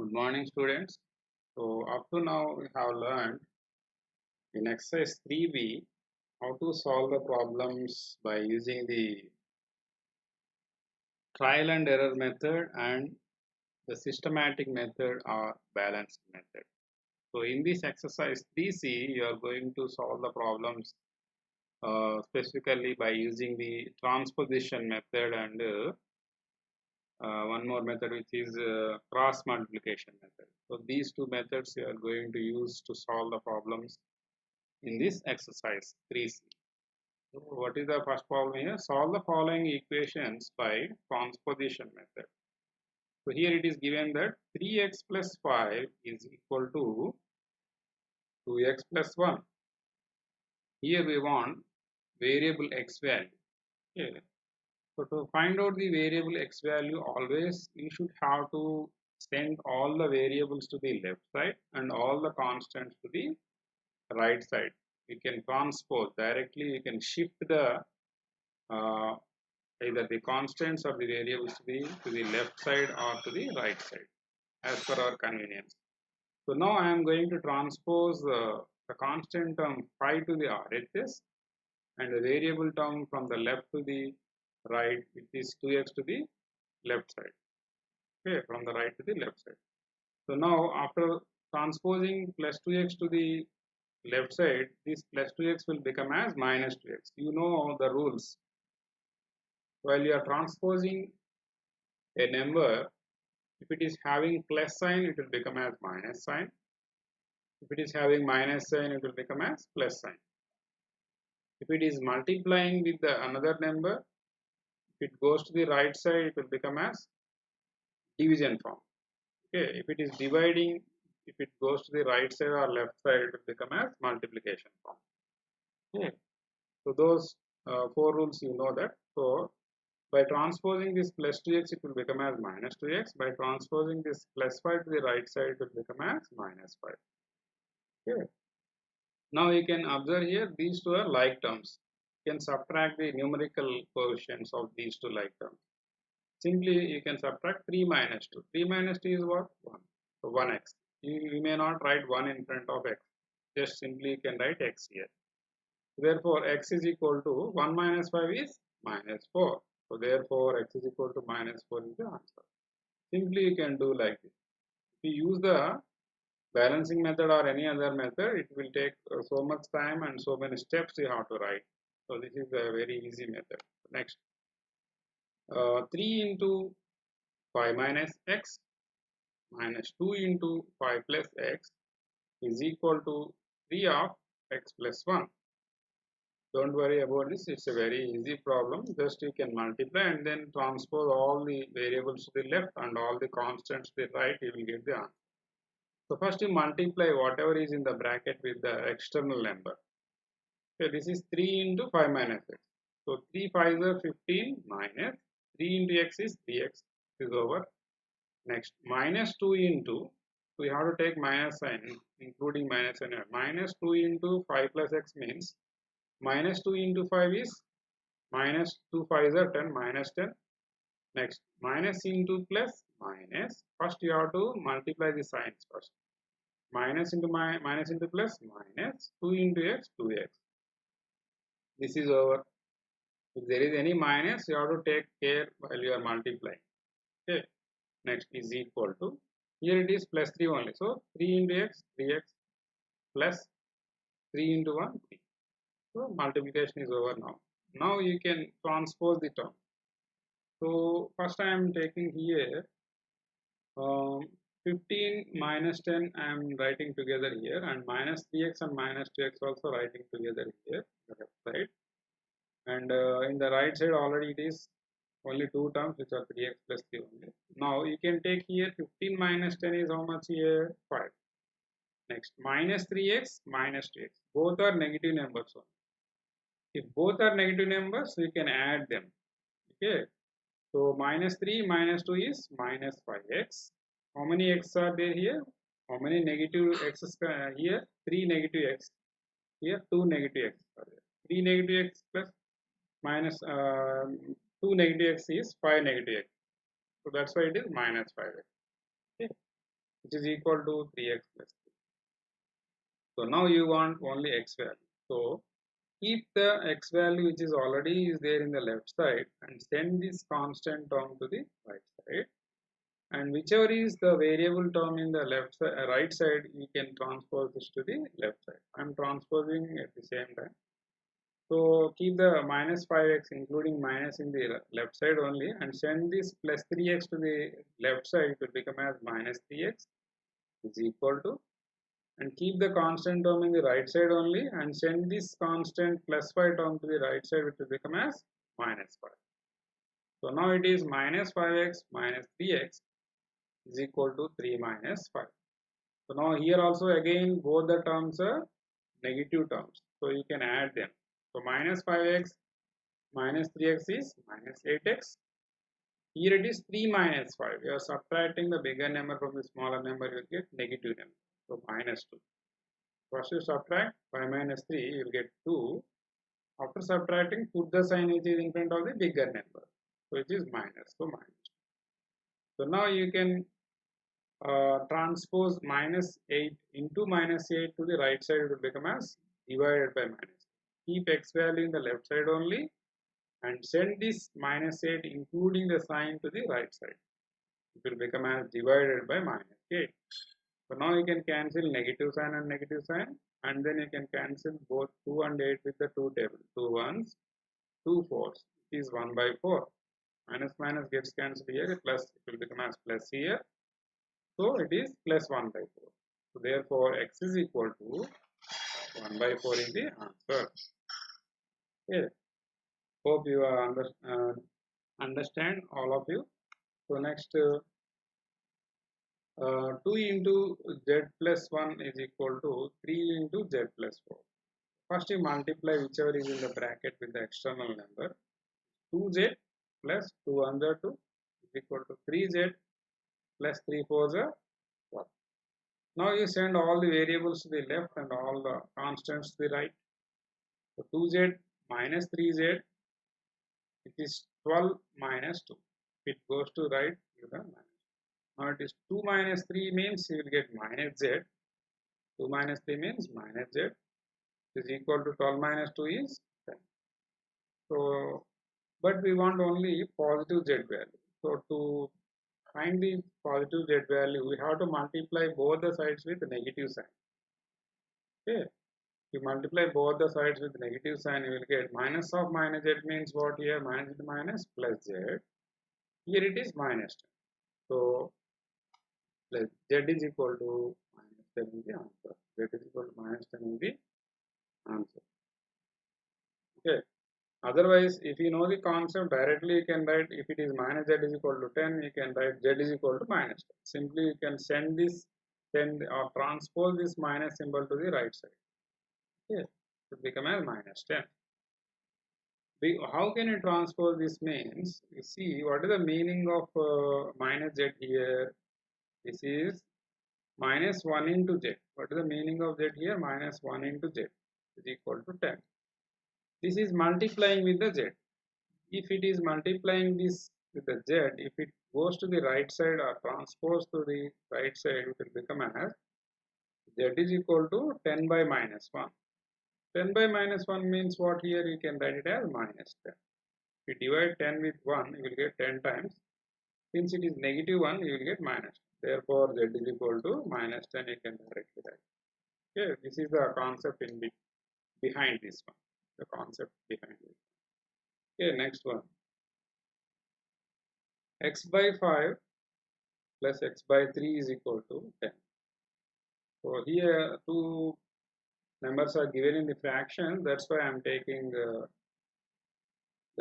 Good morning, students. So, up to now, we have learned in exercise 3B how to solve the problems by using the trial and error method and the systematic method or balanced method. So, in this exercise 3C, you are going to solve the problems specifically by using the transposition method and one more method, which is cross multiplication method. So, these two methods you are going to use to solve the problems in this exercise 3C. So what is the first problem here? Solve the following equations by transposition method. So here it is given that 3x plus 5 is equal to 2x plus 1. Here we want variable x value. Okay. So to find out the variable x value, always you should have to send all the variables to the left side and all the constants to the right side. You can transpose directly, you can shift the either the constants or the variables to the left side or to the right side as per our convenience. So now I am going to transpose the constant term 5 to the RHS and the variable term from the left to the right, which is 2x to the left side. Okay, from the right to the left side. So now after transposing plus 2x to the left side, this plus 2x will become as minus 2x. You know the rules. While you are transposing a number, if it is having plus sign, it will become as minus sign. If it is having minus sign, it will become as plus sign. If it is multiplying with the another number, if it goes to the right side, it will become as division form. Okay, if it is dividing, if it goes to the right side or left side, it will become as multiplication form. Okay, so those four rules you know that. So by transposing this plus 2x, it will become as minus 2x. By transposing this plus 5 to the right side, it will become as minus 5. Okay. Now you can observe here these two are like terms. You can subtract the numerical coefficients of these two like terms. Simply you can subtract 3 minus 2. 3 minus 2 is what? 1. So 1x. You may not write 1 in front of x. Just simply you can write x here. Therefore x is equal to 1 minus 5 is minus 4. So therefore x is equal to minus 4 is the answer. Simply you can do like this. If you use the balancing method or any other method, it will take so much time and so many steps you have to write. So this is a very easy method. Next, 3 into 5 minus x minus 2 into 5 plus x is equal to 3 of x plus 1. Don't worry about this, it's a very easy problem. Just you can multiply and then transpose all the variables to the left and all the constants to the right, you will get the answer. So first you multiply whatever is in the bracket with the external number. Okay, this is 3 into 5 minus x. So 3 5s are 15 minus 3 into x is 3x is over. Next minus 2 into, we have to take minus sign including minus sign. Minus 2 into 5 plus x means minus 2 into 5 is minus 2 5s are 10 minus 10. Next minus into plus minus. First you have to multiply the signs first. Minus into minus into plus minus 2 into x 2x. This is over. If there is any minus, you have to take care while you are multiplying. Okay. Next is equal to, here it is plus 3 only. So 3 into x 3x plus 3 into 1 3. So multiplication is over now. Now you can transpose the term. So first I am taking here 15 minus 10 I am writing together here, and minus 3x and minus 2x also writing together here on the left side, and in the right side already it is only two terms which are 3x plus 3 only. Now you can take here 15 minus 10 is how much here? 5. Next minus 3x minus 2x, both are negative numbers only. If both are negative numbers, we can add them. Okay, so minus 3 minus 2 is minus 5x. How many x are there here? How many negative x's here? 3 negative x. Here 2 negative x are there. 3 negative x plus minus 2 negative x is 5 negative x. So that's why it is minus 5x. Okay. which is equal to 3x plus 3. So now you want only x value. So keep the x value which is already is there in the left side and send this constant term to the right side. And whichever is the variable term in the left side, right side, you can transpose this to the left side. I am transposing at the same time. So keep the minus 5x including minus in the left side only and send this plus 3x to the left side, it will become as minus 3x is equal to, and keep the constant term in the right side only and send this constant plus 5 term to the right side, which will become as minus 5. So now it is minus 5x minus 3x is equal to 3 minus 5. So now here also again both the terms are negative terms, so you can add them. So minus 5x minus 3x is minus 8x. Here it is 3 minus 5. You are subtracting the bigger number from the smaller number, you will get negative number. So minus 2. First you subtract 5 minus 3, you will get 2. After subtracting, put the sign which is in front of the bigger number, so it is minus. So minus. So now you can transpose minus 8 into minus 8 to the right side, it will become as divided by minus. Keep x value in the left side only and send this minus 8 including the sign to the right side. It will become as divided by minus 8. So now you can cancel negative sign and negative sign, and then you can cancel both 2 and 8 with the 2 table. 2 ones, 2 fours. It is 1 by 4. Minus minus gets cancelled here, plus it will become as plus here. So it is plus 1 by 4. So therefore x is equal to 1 by 4 is the answer. Okay. Hope you understand all of you. So next 2 into z plus 1 is equal to 3 into z plus 4. First you multiply whichever is in the bracket with the external number. 2z plus 2 1s are 2 is equal to 3z plus 3 4s are 1. Now you send all the variables to the left and all the constants to the right. So 2z minus 3z, it is 12 minus 2. If it goes to right, you have minus. Now it is 2 minus 3 means you will get minus z. 2 minus 3 means minus z is equal to 12 minus 2 is 10. So, but we want only positive z value. So to find the positive z value, we have to multiply both the sides with negative sign. Okay. If you multiply both the sides with negative sign, you will get minus of minus z means what here? Minus minus plus z. Here it is minus 10. So z is equal to minus 10 is the answer. Z is equal to minus 10 is the answer. Okay. Otherwise, if you know the concept directly, you can write if it is minus z is equal to 10, you can write z is equal to minus 10. Simply you can send this, send or transpose this minus symbol to the right side. Okay. To become as minus 10. How can you transpose this means? You see, what is the meaning of minus z here? This is minus 1 into z. What is the meaning of z here? Minus 1 into z is equal to 10. This is multiplying with the z. If it is multiplying this with the z, if it goes to the right side or transposed to the right side, it will become as z is equal to 10 by minus 1. 10 by minus 1 means what here? You can write it as minus 10. If you divide 10 with 1, you will get 10 times. Since it is negative 1, you will get minus 10. Therefore, z is equal to minus 10, you can directly write. Okay, this is the concept behind this one. The concept behind it. Okay, next one. X by 5 plus x by 3 is equal to 10. So here two numbers are given in the fraction. That's why I am taking the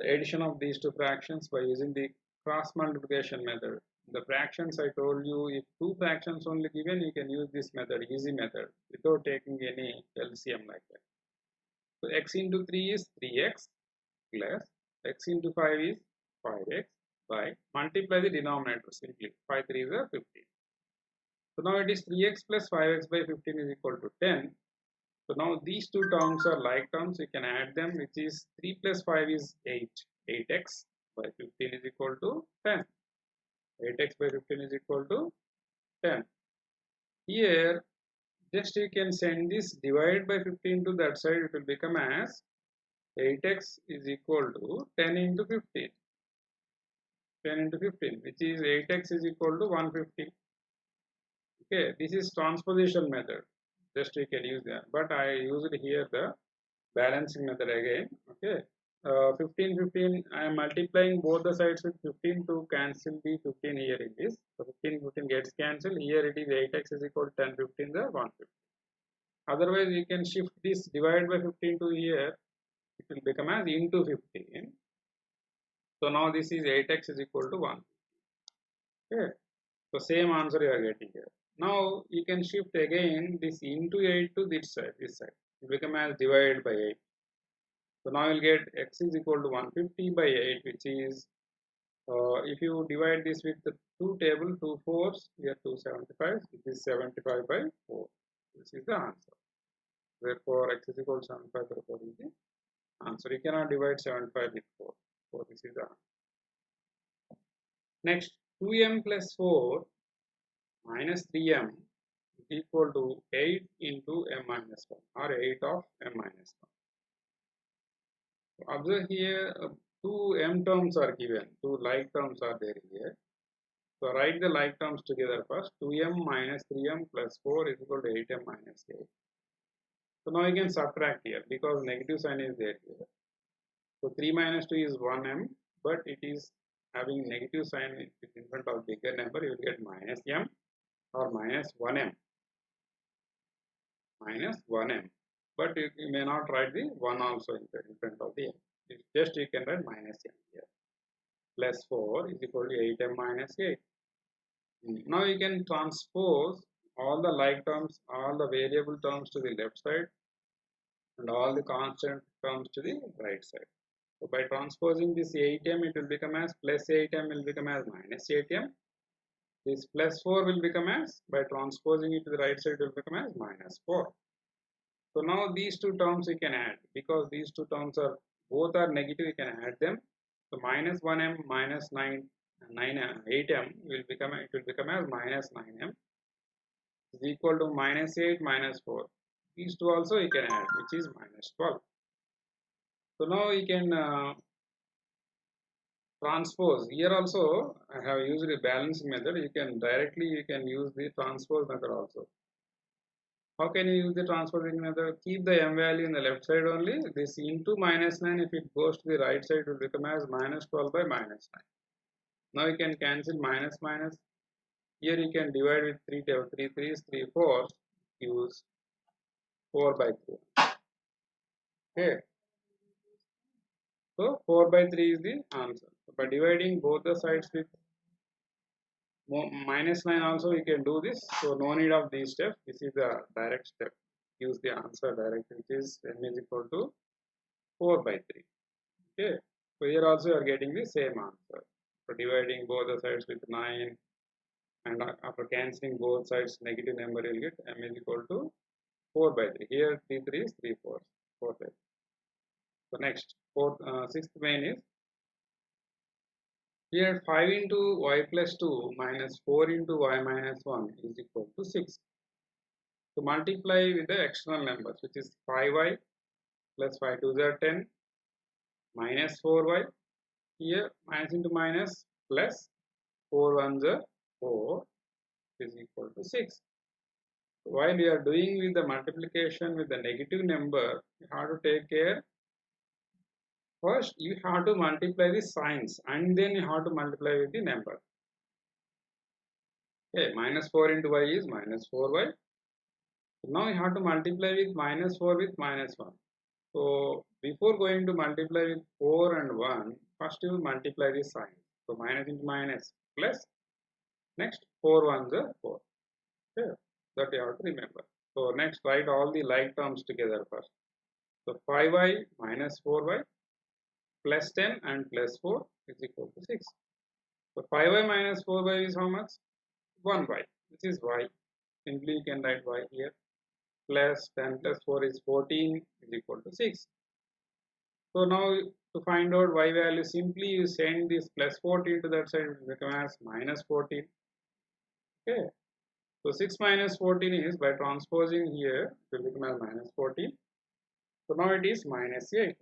addition of these two fractions by using the cross multiplication method. The fractions I told you, if two fractions only given, you can use this method, easy method, without taking any LCM like that. So x into 3 is 3x plus x into 5 is 5x by multiply the denominator simply. 5 3 is 15. So now it is 3x plus 5x by 15 is equal to 10. So now these two terms are like terms, you can add them, which is 3 plus 5 is 8. 8x by 15 is equal to 10. 8x by 15 is equal to 10. here just you can send this divide by 15 to that side, it will become as 8x is equal to 10 into 15. 10 into 15, which is 8x is equal to 150. Okay, this is transposition method. Just you can use that, but I used here the balancing method again. Okay, 15 15, I am multiplying both the sides with 15 to cancel the 15 here in this. So 15 15 gets cancelled. Here it is 8x is equal to 10 15 the 150. Otherwise you can shift this divide by 15 to here, it will become as into 15. So now this is 8x is equal to 1. Okay, so same answer you are getting here. Now you can shift again this into 8 to this side. It will become as divided by 8. So now you'll get x is equal to 150 by 8, which is if you divide this with the 2 table, 2 fours, we have 275. It is 75 by 4. This is the answer. Therefore, x is equal to 75 by 4 is the answer. You cannot divide 75 with 4. So this is the answer. Next, 2m plus 4 minus 3m is equal to 8 into m minus 1 or 8 of m minus 1. Observe here, two m terms are given, two like terms are there here. So write the like terms together first. 2m minus 3m plus 4 is equal to 8m minus 8. So now you can subtract here because negative sign is there here. So 3 minus 2 is 1m, but it is having negative sign in front of bigger number. You will get minus m or minus 1m. Minus 1m. But you may not write the 1 also in front of the m. It's just you can write minus m here. Plus 4 is equal to 8m minus 8. Now you can transpose all the like terms, all the variable terms to the left side and all the constant terms to the right side. So by transposing this 8m, it will become as plus 8m will become as minus 8m. This plus 4 will become as, by transposing it to the right side, it will become as minus 4. So now these two terms you can add because these two terms are both are negative, you can add them. So minus 1m minus 8m will become, it will become as minus 9m is equal to minus 8 minus 4. These two also you can add, which is minus 12. So now you can transpose. Here also I have used a balancing method. You can use the transpose method also. How can you use the transposing method? Keep the m value in the left side only. This into minus 9, if it goes to the right side, it will become as minus 12 by minus 9. Now you can cancel minus minus. Here you can divide with 3 3s, 3 4s. Use 4 by 3. Okay. So 4 by 3 is the answer. So by dividing both the sides with minus 9 also you can do this. So no need of these steps. This is the direct step. Use the answer directly, which is m is equal to 4 by 3. Okay. So here also you are getting the same answer. So dividing both the sides with 9 and after cancelling both sides negative number you will get m is equal to 4 by 3. Here 3 3 is 3 4. 4 by 3. So next, sixth main is here 5 into y plus 2 minus 4 into y minus 1 is equal to 6. So multiply with the external numbers, which is 5y plus 5 2s are 10 minus 4y. Here minus into minus plus 4 1s are 4 is equal to 6. While we are doing with the multiplication with the negative number, you have to take care. First, you have to multiply the signs and then you have to multiply with the number. Okay, minus 4 into y is minus 4y. Now you have to multiply with minus 4 with minus 1. So before going to multiply with 4 and 1, first you multiply the sign. So minus into minus plus. Next 4 1s are 4. Okay, that you have to remember. So next write all the like terms together first. So 5y minus 4y plus 10 and plus 4 is equal to 6. So 5y minus 4y is how much? 1y, which is y. Simply you can write y here. Plus 10 plus 4 is 14 is equal to 6. So now to find out y value, simply you send this plus 14 to that side, it will become as minus 14. Okay. So 6 minus 14 is, by transposing here, it will become as minus 14. So now it is minus 8.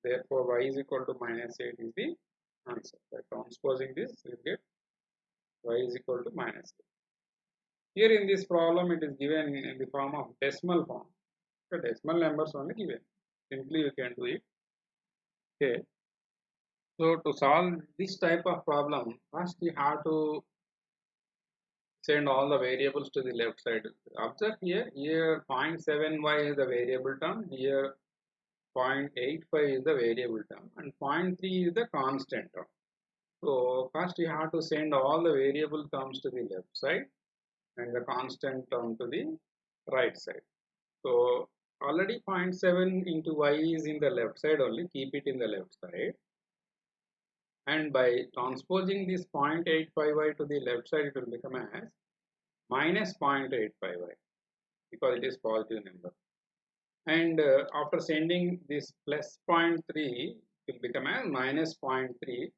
Therefore, y is equal to minus 8 is the answer. By transposing this, you get y is equal to minus 8. Here in this problem, it is given in the form of decimal form. The decimal numbers only given. Simply you can do it. Okay. So to solve this type of problem, first you have to send all the variables to the left side. Observe here 0.7y is the variable term, here 0.85 is the variable term, and 0.3 is the constant term. So first you have to send all the variable terms to the left side and the constant term to the right side. So already 0.7 into y is in the left side only, keep it in the left side. And by transposing this 0.85y to the left side, it will become as minus 0.85y because it is positive number. And after sending this plus 0.3, it will become as minus 0.3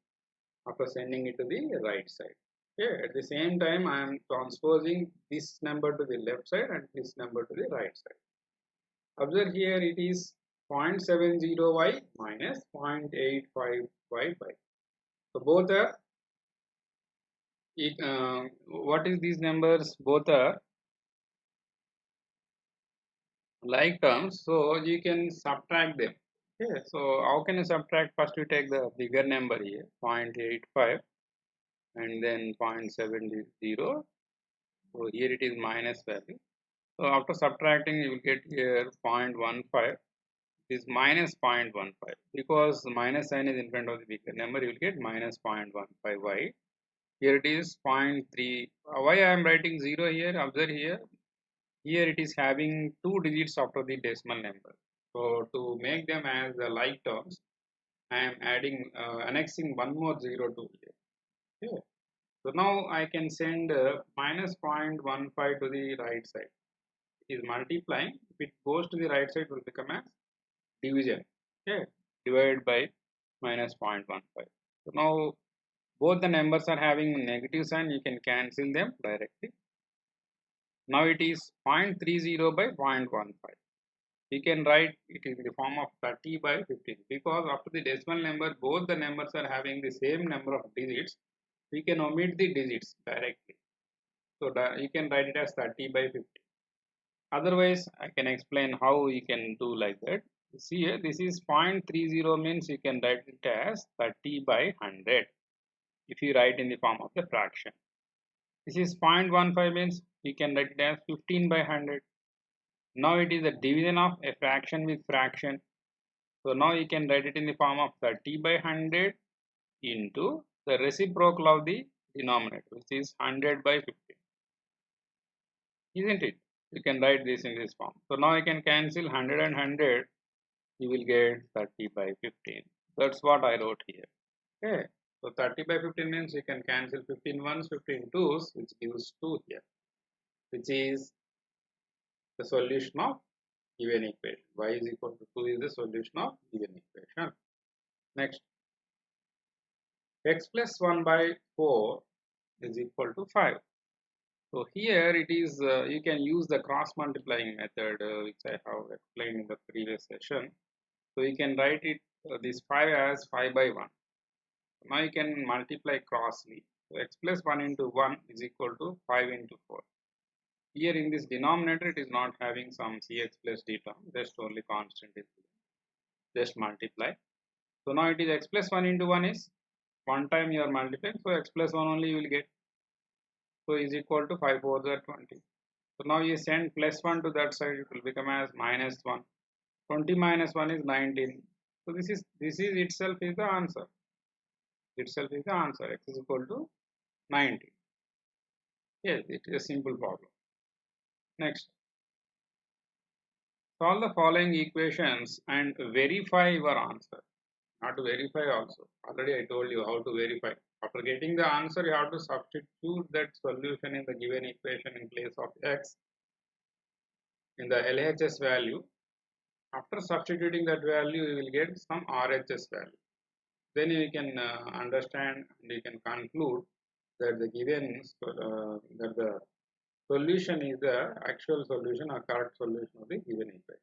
after sending it to the right side. Okay. At the same time, I am transposing this number to the left side and this number to the right side. Observe here it is 0.70y minus 0.85y. So both are, what is these numbers? Both are like terms, so you can subtract them. Okay, so how can you subtract? First you take the bigger number here, 0.85, and then 0.70. So here it is minus value. So after subtracting, you will get here 0.15. Is minus 0.15 because the minus sign is in front of the bigger number. You will get minus 0.15y. Here it is 0.3. Why I am writing 0 here? Observe here. Here it is having 2 digits after the decimal number. So to make them as the like terms, I am adding annexing one more 0 to here. Okay. So now I can send minus 0.15 to the right side. It is multiplying. If it goes to the right side, it will become as division. Okay, divided by minus 0.15. So now both the numbers are having negative sign, you can cancel them directly. Now it is 0.30 by 0.15. We can write it in the form of 30 by 15 because after the decimal number both the numbers are having the same number of digits. We can omit the digits directly. So you can write it as 30 by 15. Otherwise, I can explain how you can do like that. See here, this is 0.30 means you can write it as 30 by 100 if you write in the form of the fraction. This is 0.15 means you can write it as 15 by 100. Now it is a division of a fraction with fraction. So now you can write it in the form of 30 by 100 into the reciprocal of the denominator, which is 100 by 15. Isn't it? You can write this in this form. So now I can cancel 100 and 100. You will get 30 by 15. That's what I wrote here. Okay. So 30 by 15 means you can cancel 15 ones, 15 twos, which gives 2 here, which is the solution of given equation. Y is equal to 2 is the solution of given equation. Next, x plus 1 by 4 is equal to 5. So here it is, you can use the cross multiplying method, which I have explained in the previous session. So you can write it this 5 as 5 by 1. Now you can multiply crossly. So x plus 1 into 1 is equal to 5 into 4. Here in this denominator it is not having some cx plus d term, just only constant is just multiply. So now it is x plus 1 into 1 is one time you are multiplying, so x plus 1 only you will get. So is equal to 5 4 are 20. So now you send plus 1 to that side, it will become as minus 1. 20 minus 1 is 19. So this is itself is the answer. Itself is the answer. X is equal to 90. Yes, it is a simple problem. Next, solve the following equations and verify your answer. Not to verify also. Already I told you how to verify. After getting the answer, you have to substitute that solution in the given equation in place of x in the LHS value. After substituting that value, you will get some RHS value. Then you can understand and you can conclude that the given that the solution is the actual solution or correct solution of the given equation.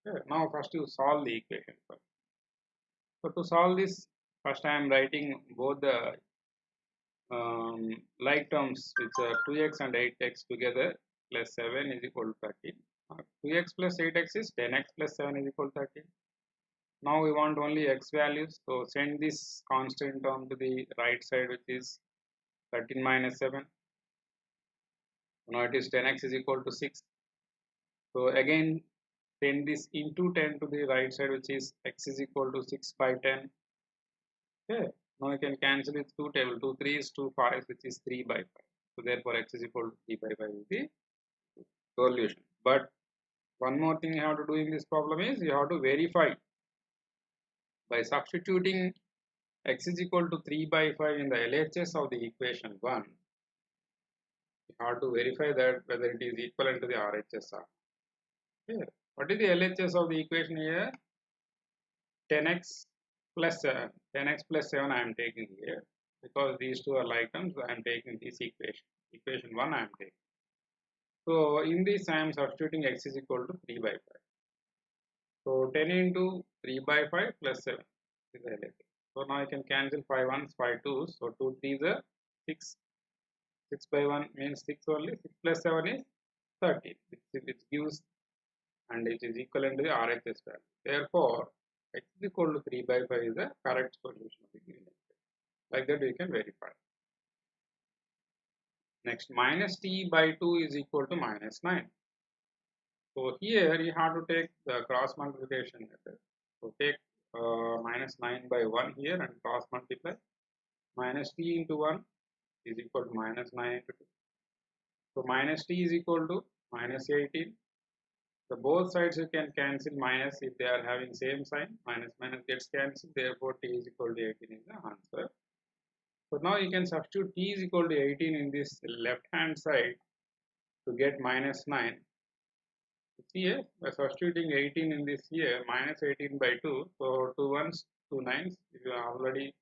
Okay. Now first you solve the equation first. So to solve this, first I am writing both the like terms, which are 2x and 8x together, plus 7 is equal to 13. 2x plus 8x is 10x plus 7 is equal to 13. Now we want only x values, so send this constant term to the right side, which is 13 minus 7. Now it is 10x is equal to 6. So again send this into 10 to the right side, which is x is equal to 6 by 10. Okay. Now you can cancel with 2 table, 2 3s, 2 5s, which is 3 by 5. So therefore x is equal to 3 by 5 is the solution. But one more thing you have to do in this problem is you have to verify by substituting x is equal to 3 by 5 in the LHS of the equation 1. You have to verify that whether it is equivalent to the RHS or here. What is the LHS of the equation here? 10x plus 7. 10x plus 7 I am taking here because these two are like terms. I am taking this equation. Equation 1 I am taking. So in this I am substituting x is equal to 3 by 5. So 10 into 3 by 5 plus 7 is the LHS. So now I can cancel 5 1s, 5 2s. So 2 3s are 6. 6 by 1 means 6 only. 6 plus 7 is 13. It gives and it is equivalent to the RHS value. Therefore, x is equal to 3 by 5 is the correct solution of the given equation. Like that we can verify. Next, minus t by 2 is equal to minus 9. So here you have to take the cross multiplication method. So take minus 9 by 1 here and cross multiply. Minus t into 1 is equal to minus 9 into 2. So minus t is equal to minus 18. So both sides you can cancel minus if they are having same sign. Minus minus gets cancelled. Therefore t is equal to 18 is the answer. So now you can substitute t is equal to 18 in this left hand side to get minus 9. See here, by substituting 18 in this here, minus 18 by 2. So 2 1s, 2 9s. You are already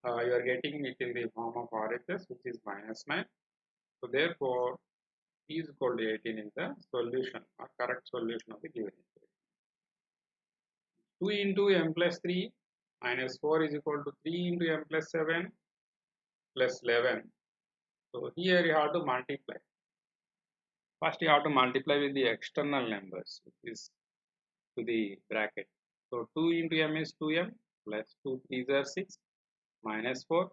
you are getting it in the form of RHS, which is minus 9. So therefore t is equal to 18 is the solution or correct solution of the given equation. 2 into m plus 3 minus 4 is equal to 3 into m plus 7 plus 11. So here you have to multiply. First you have to multiply with the external numbers, which is to the bracket. So 2 into m is 2m plus 2 3s are 6 minus 4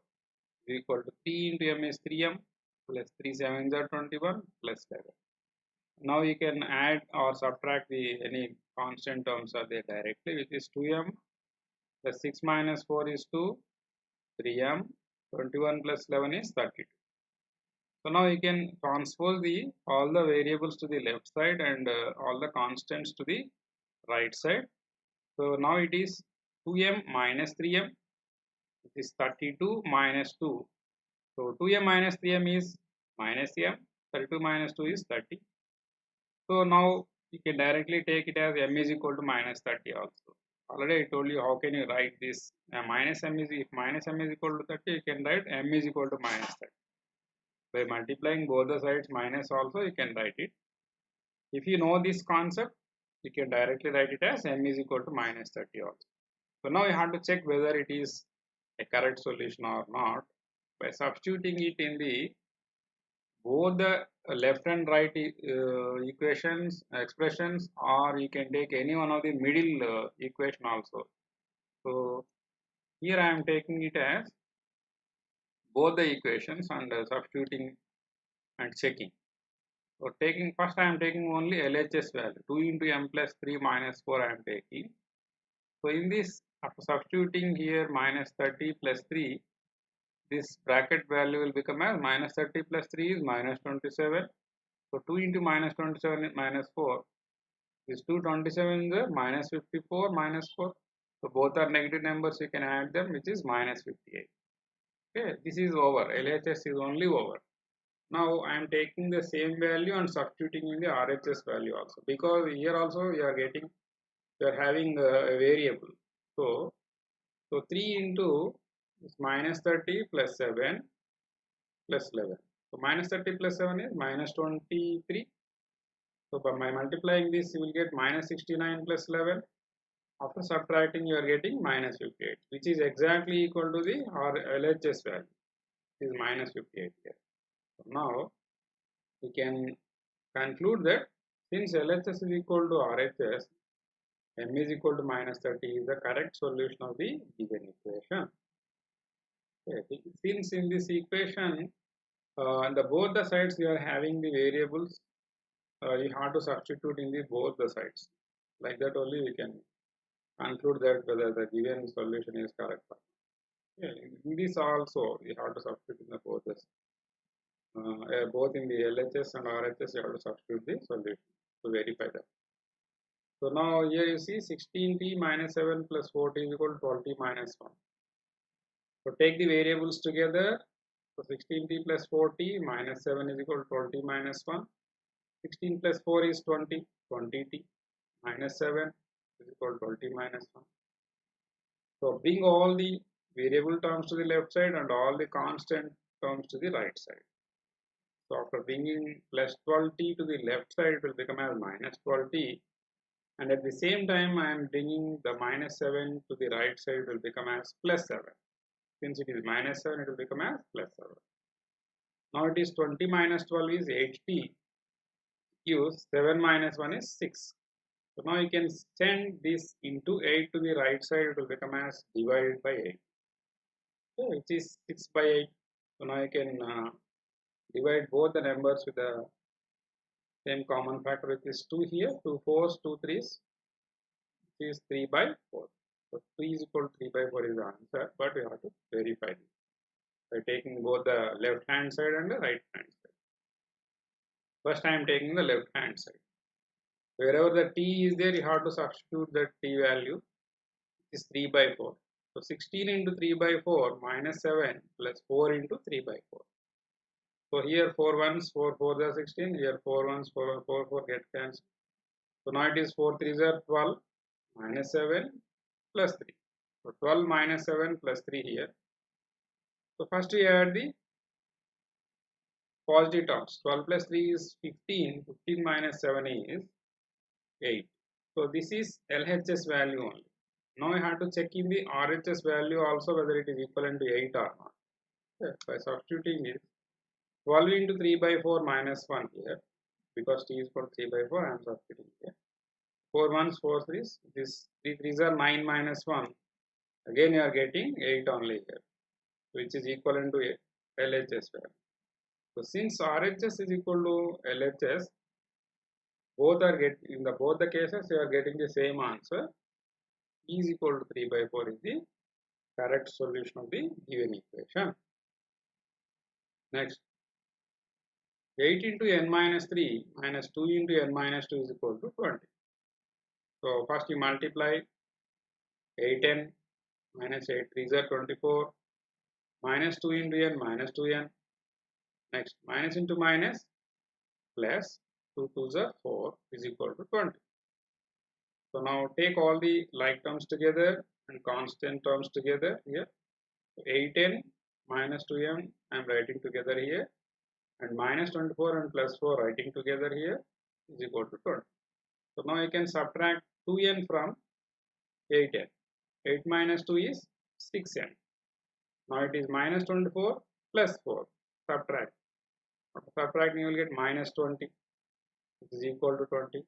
is equal to 3 into m is 3m plus 3 7s are 21 plus 11. Now you can add or subtract the any constant terms are there directly, which is 2m plus 6 minus 4 is 2, 3m, 21 plus 11 is 32. So now you can transpose the all the variables to the left side and all the constants to the right side. So now it is 2m minus 3m, it is 32 minus 2. So 2m minus 3m is minus m, 32 minus 2 is 30. So now you can directly take it as m is equal to minus 30 also. Already I told you how can you write this. Minus m is, if minus m is equal to 30, you can write m is equal to minus 30. By multiplying both the sides minus also you can write it. If you know this concept, you can directly write it as m is equal to minus 30 also. So now you have to check whether it is a correct solution or not by substituting it in the both the left and right equations, expressions, or you can take any one of the middle equation also. So here I am taking it as both the equations and substituting and checking. So taking first I am taking only LHS value 2 into m plus 3 minus 4 I am taking. So in this, after substituting here minus 30 plus 3, this bracket value will become as minus 30 plus 3 is minus 27. So 2 into minus 27 is minus 4. These two 27s are minus 54 minus 4. So both are negative numbers, you can add them, which is minus 58. Okay, this is over. LHS is only over. Now I am taking the same value and substituting in the RHS value also, because here also you are getting, you are having a variable. So 3 into is minus 30 plus 7 plus 11. So minus 30 plus 7 is minus 23. So by multiplying this, you will get minus 69 plus 11. After subtracting, you are getting minus 58, which is exactly equal to the LHS value. It is minus 58 here. So now we can conclude that since LHS is equal to RHS, M is equal to minus 30 is the correct solution of the given equation. Okay. Since in this equation, both the sides you are having the variables, you have to substitute in the both the sides. Like that only we can conclude that whether the given solution is correct. Yeah, in this also you have to substitute in the both in the LHS and RHS you have to substitute the solution to verify that. So now here you see 16t minus 7 plus 4t is equal to 12t minus 1. So take the variables together. So 16t plus 4t minus 7 is equal to 12t minus 1. 16 plus 4 is 20. 20t minus 7 is equal to 12t minus 1. So bring all the variable terms to the left side and all the constant terms to the right side. So after bringing plus 12t to the left side, it will become as minus 12t. And at the same time, I am bringing the minus 7 to the right side, it will become as plus 7. Since it is minus 7, it will become as plus 7. Now it is 20 minus 12 is 8t. Use 7 minus 1 is 6. So now you can send this into 8 to the right side, it will become as divided by 8. So which is 6 by 8. So now you can divide both the numbers with the same common factor, which is 2 here, 2 4s, 2 3s, which is 3 by 4. So 3 is equal to 3 by 4 is the answer, but we have to verify this by taking both the left hand side and the right hand side. First I am taking the left hand side. Wherever the t is there, you have to substitute the t value, which is 3 by 4. So 16 into 3 by 4 minus 7 plus 4 into 3 by 4. So here 4 ones, 4 4s are 16, here 4 ones, 4 4 4 get cancelled. So now it is 4 3s are 12 minus 7 plus 3. So 12 minus 7 plus 3 here. So first we add the positive terms. 12 plus 3 is 15, 15 minus 7 is 8. So this is LHS value only. Now I have to check in the RHS value also whether it is equivalent to 8 or not. Okay. By substituting it, 12 into 3 by 4 minus 1 here, because t is equal to 3 by 4, I am substituting here. 4 ones, 4 threes, this 3 threes are 9 minus 1, again you are getting 8 only here, which is equivalent to LHS value. So since RHS is equal to LHS, both are in both the cases you are getting the same answer. E is equal to 3 by 4 is the correct solution of the given equation. Next, 8 into n minus 3 minus 2 into n minus 2 is equal to 20. So first you multiply 8n minus 8 3s are 24 minus 2 into n minus 2n. Next, minus into minus plus 2 2s are 4 is equal to 20. So now take all the like terms together and constant terms together here. 8n minus 2m I am writing together here, and minus 24 and plus 4 writing together here is equal to 20. So now you can subtract 2n from 8n. 8 minus 2 is 6n. Now it is minus 24 plus 4. Subtract. After subtracting you will get minus 20, which is equal to 20.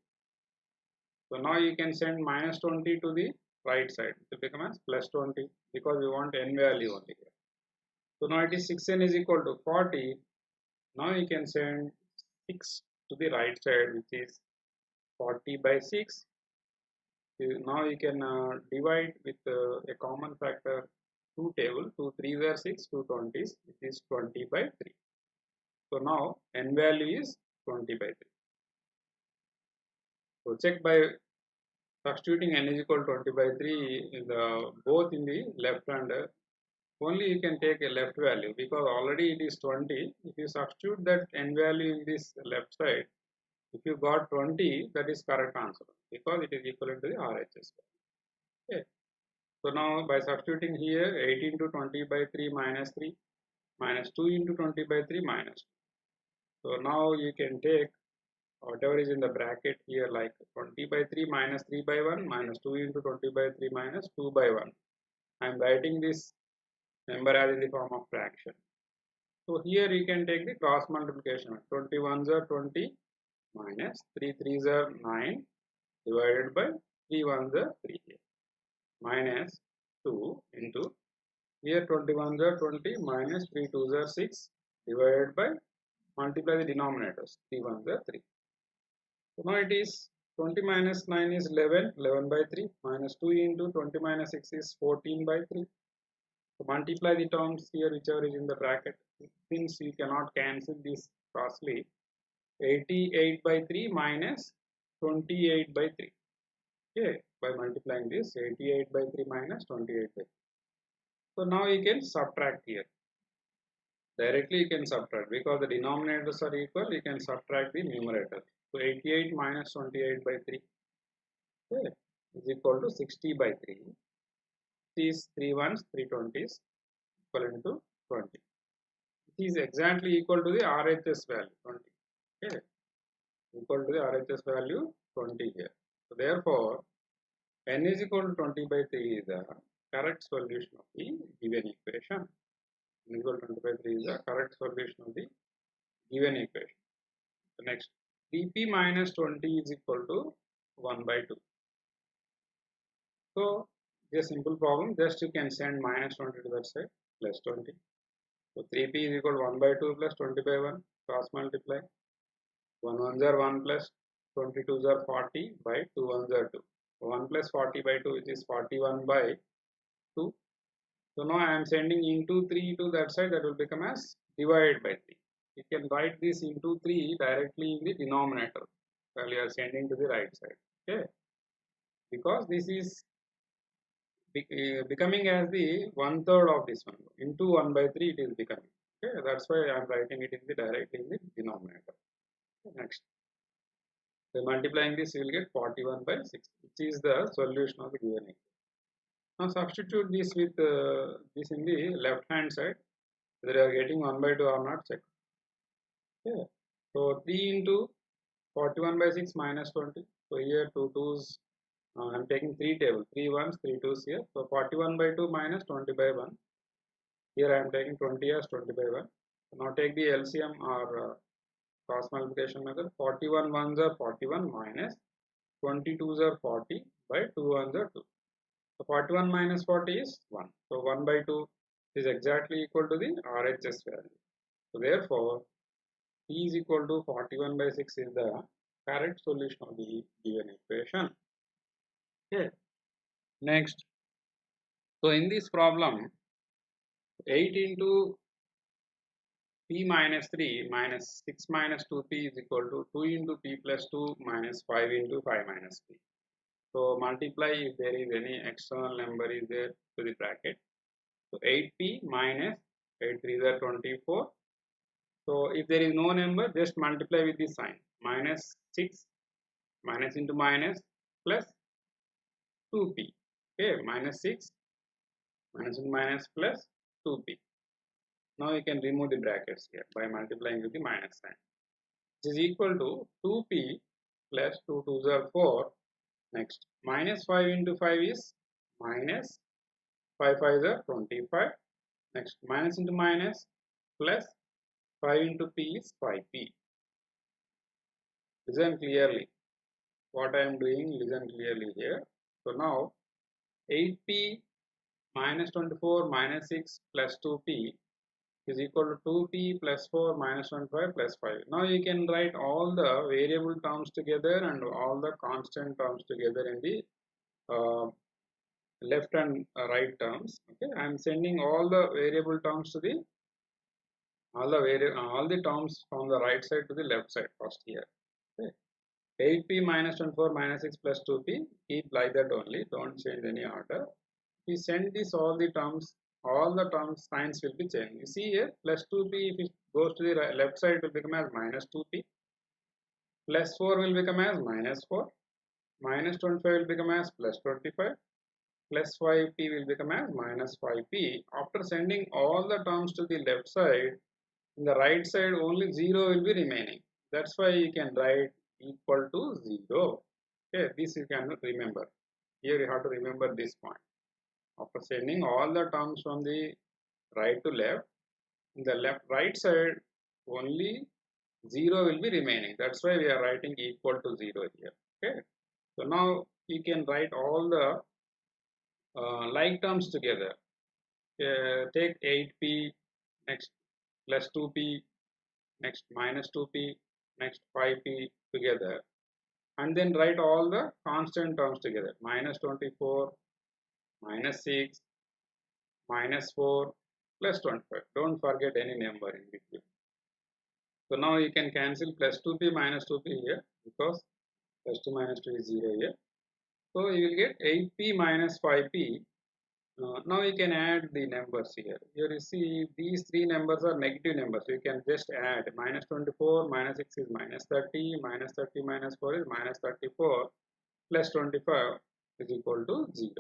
So now you can send minus 20 to the right side. It will become as plus 20 because we want n value only here. So now it is 6n is equal to 40. Now you can send 6 to the right side, which is 40 by 6. Now you can divide with a common factor 2 table. 2 3s are 6, 2 20s, which is 20 by 3. So now n value is 20 by 3. So check by substituting n is equal to 20 by 3 in both in the left hand. Only you can take a left value because already it is 20. If you substitute that n value in this left side, if you got 20, that is correct answer because it is equivalent to the RHS. Okay. So now by substituting here 8 into 20 by 3 minus 3 minus 2 into 20 by 3 minus 2. So now you can take whatever is in the bracket here, like 20 by 3 minus 3 by 1 minus 2 into 20 by 3 minus 2 by 1. I am writing this number as in the form of fraction. So here you can take the cross multiplication. 20 ones are 20 minus 3 threes are 9 divided by 3 ones are 3 here. Minus 2 into here 20 ones are 20 minus 3 twos are 6 divided by multiply the denominators. 3 ones are 3. So now it is 20 minus 9 is 11, 11 by 3 minus 2 into 20 minus 6 is 14 by 3. So multiply the terms here whichever is in the bracket. Since you cannot cancel this crossly, 88 by 3 minus 28 by 3. Okay, by multiplying this 88 by 3 minus 28 by 3. So now you can subtract here. Directly you can subtract because the denominators are equal, you can subtract the numerator. So 88 minus 28 by 3, okay, is equal to 60 by 3. These 3 ones, 3 20s equivalent to 20. It is exactly equal to the RHS value 20. Okay, equal to the RHS value 20 here. So therefore, n is equal to 20 by 3 is the correct solution of the given equation. N is equal to 20 by 3 is the correct solution of the given equation. The next, 3p minus 20 is equal to 1 by 2. So, this simple problem, just you can send minus 20 to that side, plus 20. So, 3p is equal to 1 by 2 plus 20 by 1, cross multiply. 1 ones are 1 plus 22s are 40 by 2 ones are 2. 1 plus 40 by 2, which is 41 by 2. So, now I am sending into 3 to that side, that will become as divided by 3. You can write this into 3 directly in the denominator while you are sending to the right side. Okay, because this is becoming as the 1/3 of this one into 1 by 3 it is becoming. Okay, that's why I am writing it in the directly in the denominator. Okay, next, by multiplying this you will get 41 by 6, which is the solution of the given equation. Now substitute this with this in the left hand side, whether you are getting 1 by 2 or not, check. Okay, so 3 into 41 by 6 minus 20. So here 2 2's, I am taking 3 tables, 3 1's, 3 2's here. So 41 by 2 minus 20 by 1. Here I am taking 20 as 20 by 1. So now take the LCM or cross multiplication method. 41 ones are 41 minus 22's are 40 by 2 ones are 2. So 41 minus 40 is 1. So 1 by 2 is exactly equal to the RHS value. So therefore, P is equal to 41 by 6 is the correct solution of the given equation. Okay. Next, so in this problem, 8 into p minus 3 minus 6 minus 2p is equal to 2 into p plus 2 minus 5 into 5 minus p. So multiply if there is any external number is there to the bracket. So 8p minus 8 3 is 24. So if there is no number, just multiply with the sign. Minus 6 minus into minus plus 2p. Okay, minus 6 minus into minus plus 2p. Now you can remove the brackets here by multiplying with the minus sign. This is equal to 2p plus 2 2's are 4. Next, minus 5 into 5 is minus 5 5's are 25. Next, minus into minus plus 5 into p is 5p. Listen clearly. What I am doing, listen clearly here. So now 8p minus 24 minus 6 plus 2p is equal to 2p plus 4 minus 25 plus 5. Now you can write all the variable terms together and all the constant terms together in the left and right terms. Okay, I am sending all the variable terms to the all the terms from the right side to the left side first here. Okay. 8p minus 24 minus 6 plus 2p, keep like that only, don't change any order. We send this all the terms signs will be changed. You see here plus 2p, if it goes to the left side, it will become as minus 2p, plus 4 will become as minus 4, minus 25 will become as plus 25, plus 5p will become as minus 5p. After sending all the terms to the left side, in the right side only 0 will be remaining. That's why you can write equal to 0. Okay, this you can remember. Here you have to remember this point. After sending all the terms from the right to left, in the right side only 0 will be remaining. That's why we are writing equal to 0 here. Okay. So now you can write all the like terms together. Take 8p, next plus 2p, next minus 2p, next 5p together, and then write all the constant terms together. Minus 24, minus 6, minus 4, plus 25. Don't forget any number in between. So now you can cancel plus 2p minus 2p here, because plus 2 minus 2 is 0 here. So you will get 8p minus 5p. Now you can add the numbers here. Here you see these three numbers are negative numbers. So you can just add minus 24, minus 6 is minus 30, minus 30 minus 4 is minus 34, plus 25 is equal to 0.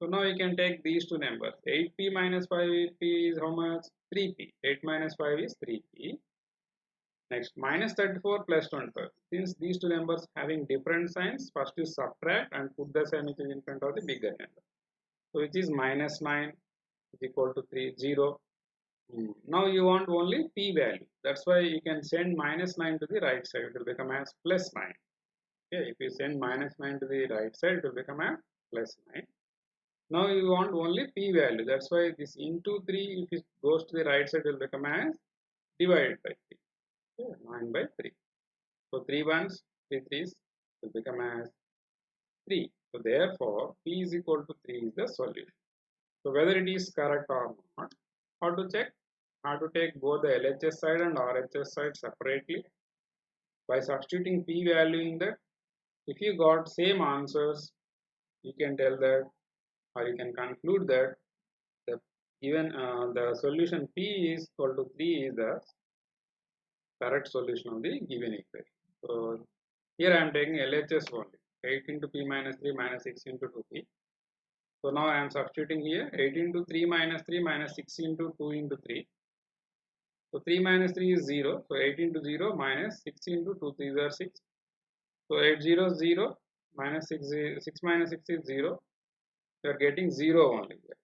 So now you can take these two numbers. 8p minus 5p is how much? 3p. 8 minus 5 is 3p. Next, minus 34 plus 25. Since these two numbers having different signs, first you subtract and put the sign which is in front of the bigger number. So which is minus 9 is equal to 0. Now you want only p value. That's why you can send minus 9 to the right side. It will become as plus 9. Okay, if you send minus 9 to the right side, it will become as plus 9. Now you want only p value. That's why this into 3, if it goes to the right side, it will become as divided by 3. Okay, 9 by 3. So 3 ones, 3 threes will become as 3. So therefore, p is equal to 3 is the solution. So whether it is correct or not, how to check? How to take both the LHS side and RHS side separately by substituting p value in that. If you got same answers, you can tell that, or you can conclude that the given the solution p is equal to 3 is the correct solution of the given equation. So here I am taking LHS only. 8 into p minus 3 minus 6 into 2p. So now I am substituting here 8 into 3 minus 3 minus 6 into 2 into 3. So 3 minus 3 is 0. So 8 into 0 minus 6 into 2 3s are 6. So 8 0 is 0 minus 6 minus 6 is 0. You are getting 0 only here.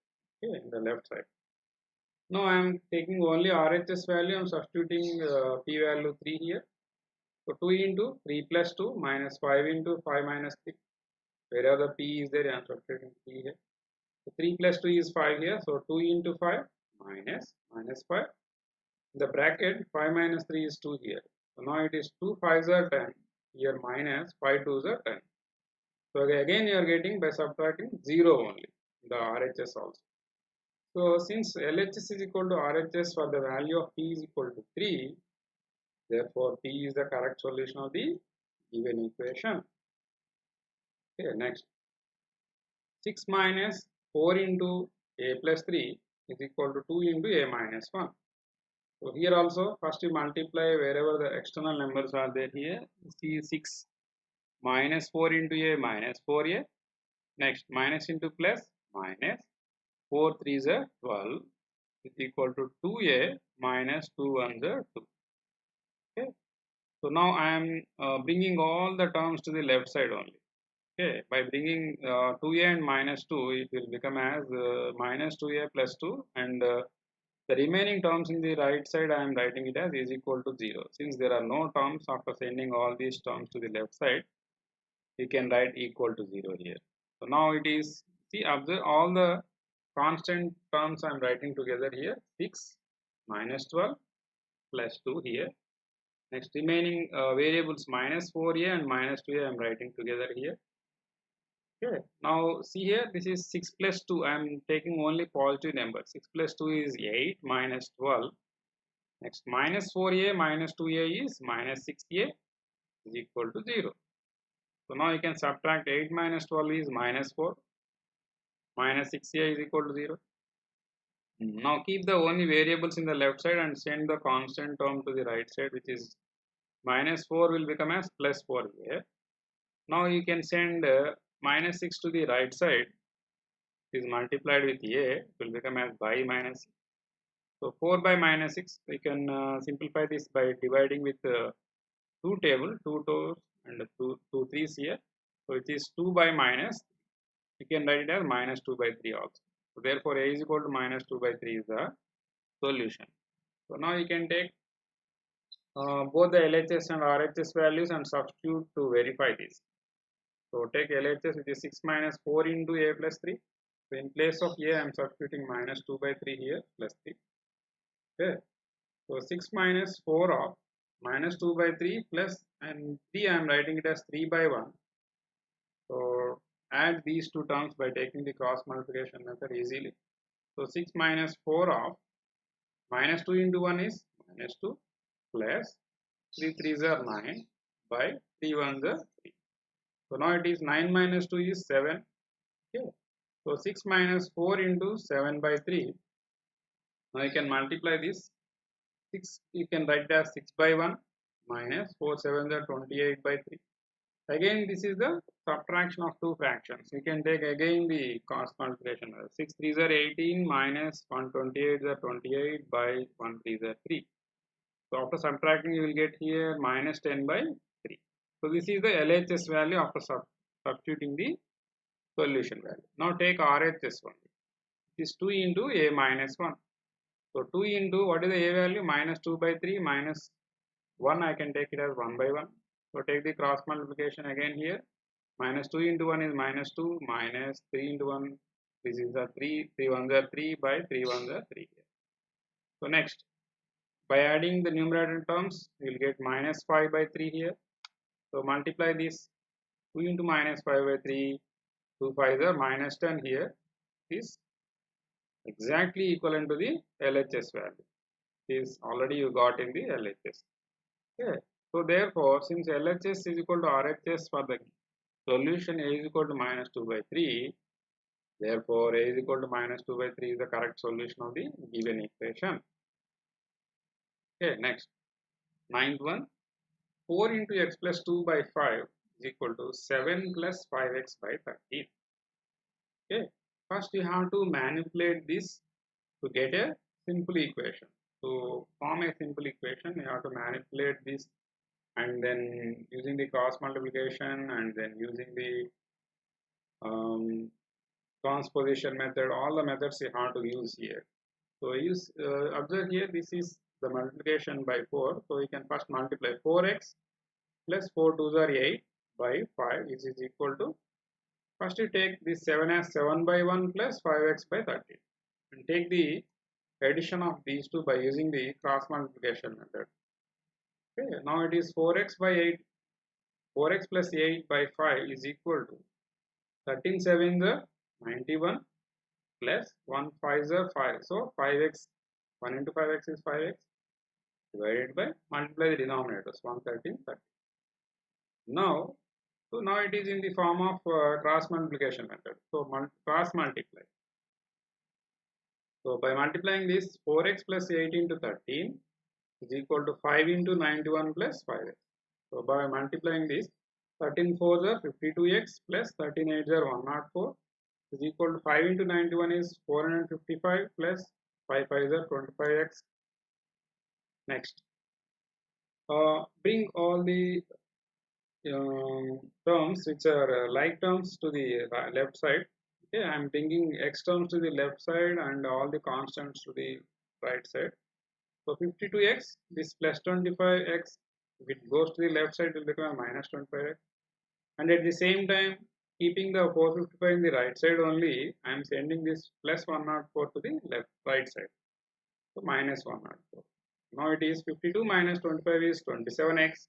Okay, in the left side. Now I am taking only RHS value. I am substituting p value 3 here. So 2 into 3 plus 2 minus 5 into 5 minus 3. Wherever the p is there, I am substituting p here. So 3 plus 2 is 5 here. So 2 into 5 minus 5. In the bracket 5 minus 3 is 2 here. So now it is 2 5s are 10. Here minus 5 2s are 10. So again you are getting by subtracting 0 only. The RHS also. So since LHS is equal to RHS for the value of p is equal to 3, therefore p is the correct solution of the given equation. Okay, next. 6 minus 4 into a plus 3 is equal to 2 into a minus 1. So here also first you multiply wherever the external numbers are there here. See 6 minus 4 into a minus 4a. Next minus into plus minus 4 3s are 12 is equal to 2a minus 2 1s are 2. Okay. So now I am bringing all the terms to the left side only. Okay, by bringing 2a and minus 2, it will become as minus 2a plus 2, and the remaining terms in the right side I am writing it as is equal to 0. Since there are no terms, after sending all these terms to the left side, we can write equal to 0 here. So now it is, see, observe all the constant terms I am writing together here. 6 minus 12 plus 2 here. Next remaining variables minus 4a and minus 2a I am writing together here. Okay, now see here, this is 6 plus 2. I am taking only positive numbers. 6 plus 2 is 8 minus 12. Next, minus 4a minus 2a is minus 6a is equal to 0. So now you can subtract 8 minus 12 is minus 4. Minus 6a is equal to 0. Now keep the only variables in the left side and send the constant term to the right side, which is minus 4 will become as plus 4 here. Now you can send minus 6 to the right side. Is multiplied with a, it will become as by minus 6. So 4 by minus 6, we can simplify this by dividing with 2 table, 2 2's and 2 3's here. So it is 2 by minus, you can write it as minus 2 by 3 also. So therefore A is equal to minus 2 by 3 is the solution. So now you can take both the LHS and RHS values and substitute to verify this. So take LHS, which is 6 minus 4 into A plus 3. So in place of A, I am substituting minus 2 by 3 here plus 3. Okay. So 6 minus 4 of minus 2 by 3 plus and 3, I am writing it as 3 by 1. So add these two terms by taking the cross multiplication method easily. So 6 minus 4 of minus 2 into 1 is minus 2 plus 3 3s are 9 by 3 1s are 3. So now it is 9 minus 2 is 7. Okay. So 6 minus 4 into 7 by 3. Now you can multiply this. 6 you can write as 6 by 1 minus 4 7s are 28 by 3. Again this is the subtraction of two fractions. You can take again the cross multiplication. 6 3s are 18 minus 128 are 28 by 1 3s are 3. So after subtracting you will get here minus 10 by 3. So this is the LHS value after substituting the solution value. Now take RHS one. It is 2 into A minus 1. So 2 into what is the A value? Minus 2 by 3 minus 1, I can take it as 1 by 1. So take the cross multiplication again here. Minus 2 into 1 is minus 2 minus 3 into 1. This is the 3. 3 1s are 3 by 3 1s are 3 here. So next, by adding the numerator terms, you will get minus 5 by 3 here. So multiply this 2 into minus 5 by 3. 2 5s are minus 10 here. Is exactly equivalent to the LHS value. Is already you got in the LHS. Okay. So therefore, since LHS is equal to RHS for the solution A is equal to minus 2 by 3, therefore A is equal to minus 2 by 3 is the correct solution of the given equation. Okay, next, ninth one, 4 into x plus 2 by 5 is equal to 7 plus 5x by 13. Okay, first you have to manipulate this to get a simple equation. To form a simple equation, you have to manipulate this and then using the cross multiplication and then using the transposition method, all the methods you have to use here. So use observe here, this is the multiplication by 4. So you can first multiply 4x plus 4 2s are 8 by 5 is equal to, first you take this 7 as 7 by 1 plus 5x by 13 and take the addition of these two by using the cross multiplication method. Okay, now it is 4x by 8, 4x plus 8 by 5 is equal to 13 7 the 91 plus 1 5 is 5. So 5x, 1 into 5x is 5x divided by, multiply the denominators, 113 30. Now, so now it is in the form of cross multiplication method. So cross multiply. So by multiplying this, 4x plus 8 into 13 is equal to 5 into 91 plus 5x. So by multiplying this, 13 4s are 52x plus 13 8s are 104 is equal to 5 into 91 is 455 plus 5 5s are 25x. Next, bring all the terms which are like terms to the left side. Okay, I am bringing x terms to the left side and all the constants to the right side. So 52x, this plus 25x, if it goes to the left side, it will become a minus 25x. And at the same time, keeping the 455 in the right side only, I am sending this plus 104 to the left right side. So minus 104. Now it is 52 minus 25 is 27x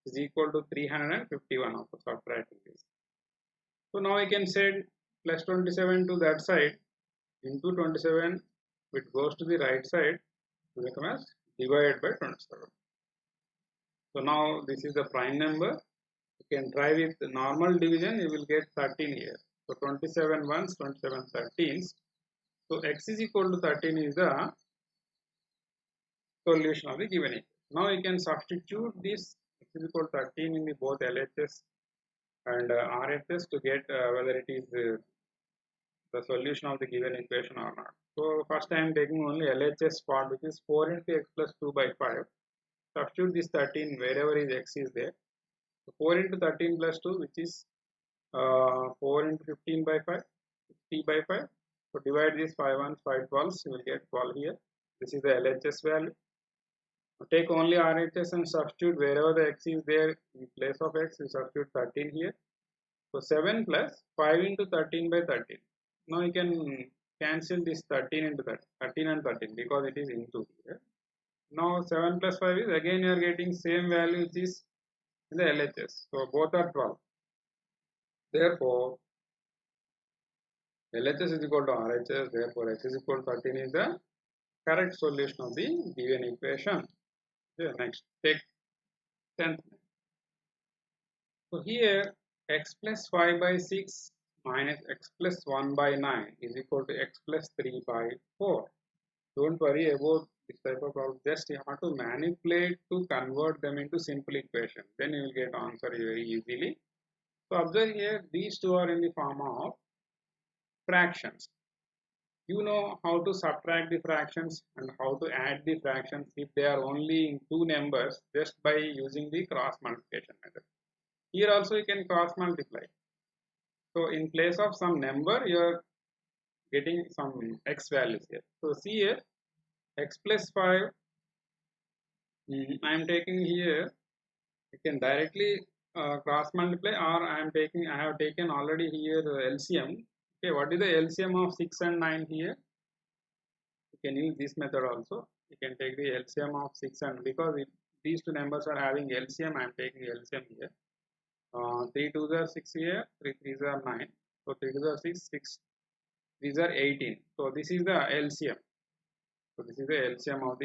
is equal to 351 after subtracting this. So now I can send plus 27 to that side into 27, which goes to the right side to become as divided by 27. So now this is the prime number. You can try with the normal division, you will get 13 here. So 27 ones, 27 13s. So x is equal to 13 is the solution of the given equation. Now you can substitute this x is equal to 13 in the both LHS and RHS to get whether it is the solution of the given equation or not. So first I am taking only LHS part, which is 4 into x plus 2 by 5. Substitute this 13 wherever is x is there. So 4 into 13 plus 2, which is 4 into 15 by 5, 60 by 5. So divide this 5 ones, 5 12s, you will get 12 here. This is the LHS value. Take only RHS and substitute wherever the x is there in place of x, you substitute 13 here. So 7 plus 5 into 13 by 13. Now you can cancel this 13 into 13, 13 and 13 because it is into here. Now 7 plus 5 is again you are getting same value which is in the LHS. So both are 12. Therefore, LHS is equal to RHS. Therefore, x is equal to 13 is the correct solution of the given equation. Okay, next, take 10th. So here x plus 5 by 6 minus x plus 1 by 9 is equal to x plus 3 by 4. Don't worry about this type of problem. Just you have to manipulate to convert them into simple equation. Then you will get answer very easily. So observe here, these two are in the form of fractions. You know how to subtract the fractions and how to add the fractions if they are only in two numbers just by using the cross multiplication method. Here also you can cross multiply. So in place of some number you are getting some x values here. So see here, x plus 5, I am taking here, you can directly cross multiply, or I have taken already here LCM. Okay, what is the LCM of 6 and 9 here? You can use this method also. You can take the LCM of 6 and, because these two numbers are having LCM, I am taking LCM here. 3 2s are 6 here, 3 3s are 9. So 3 2s are 6, 6 these are 18. So this is the LCM. So this is the LCM of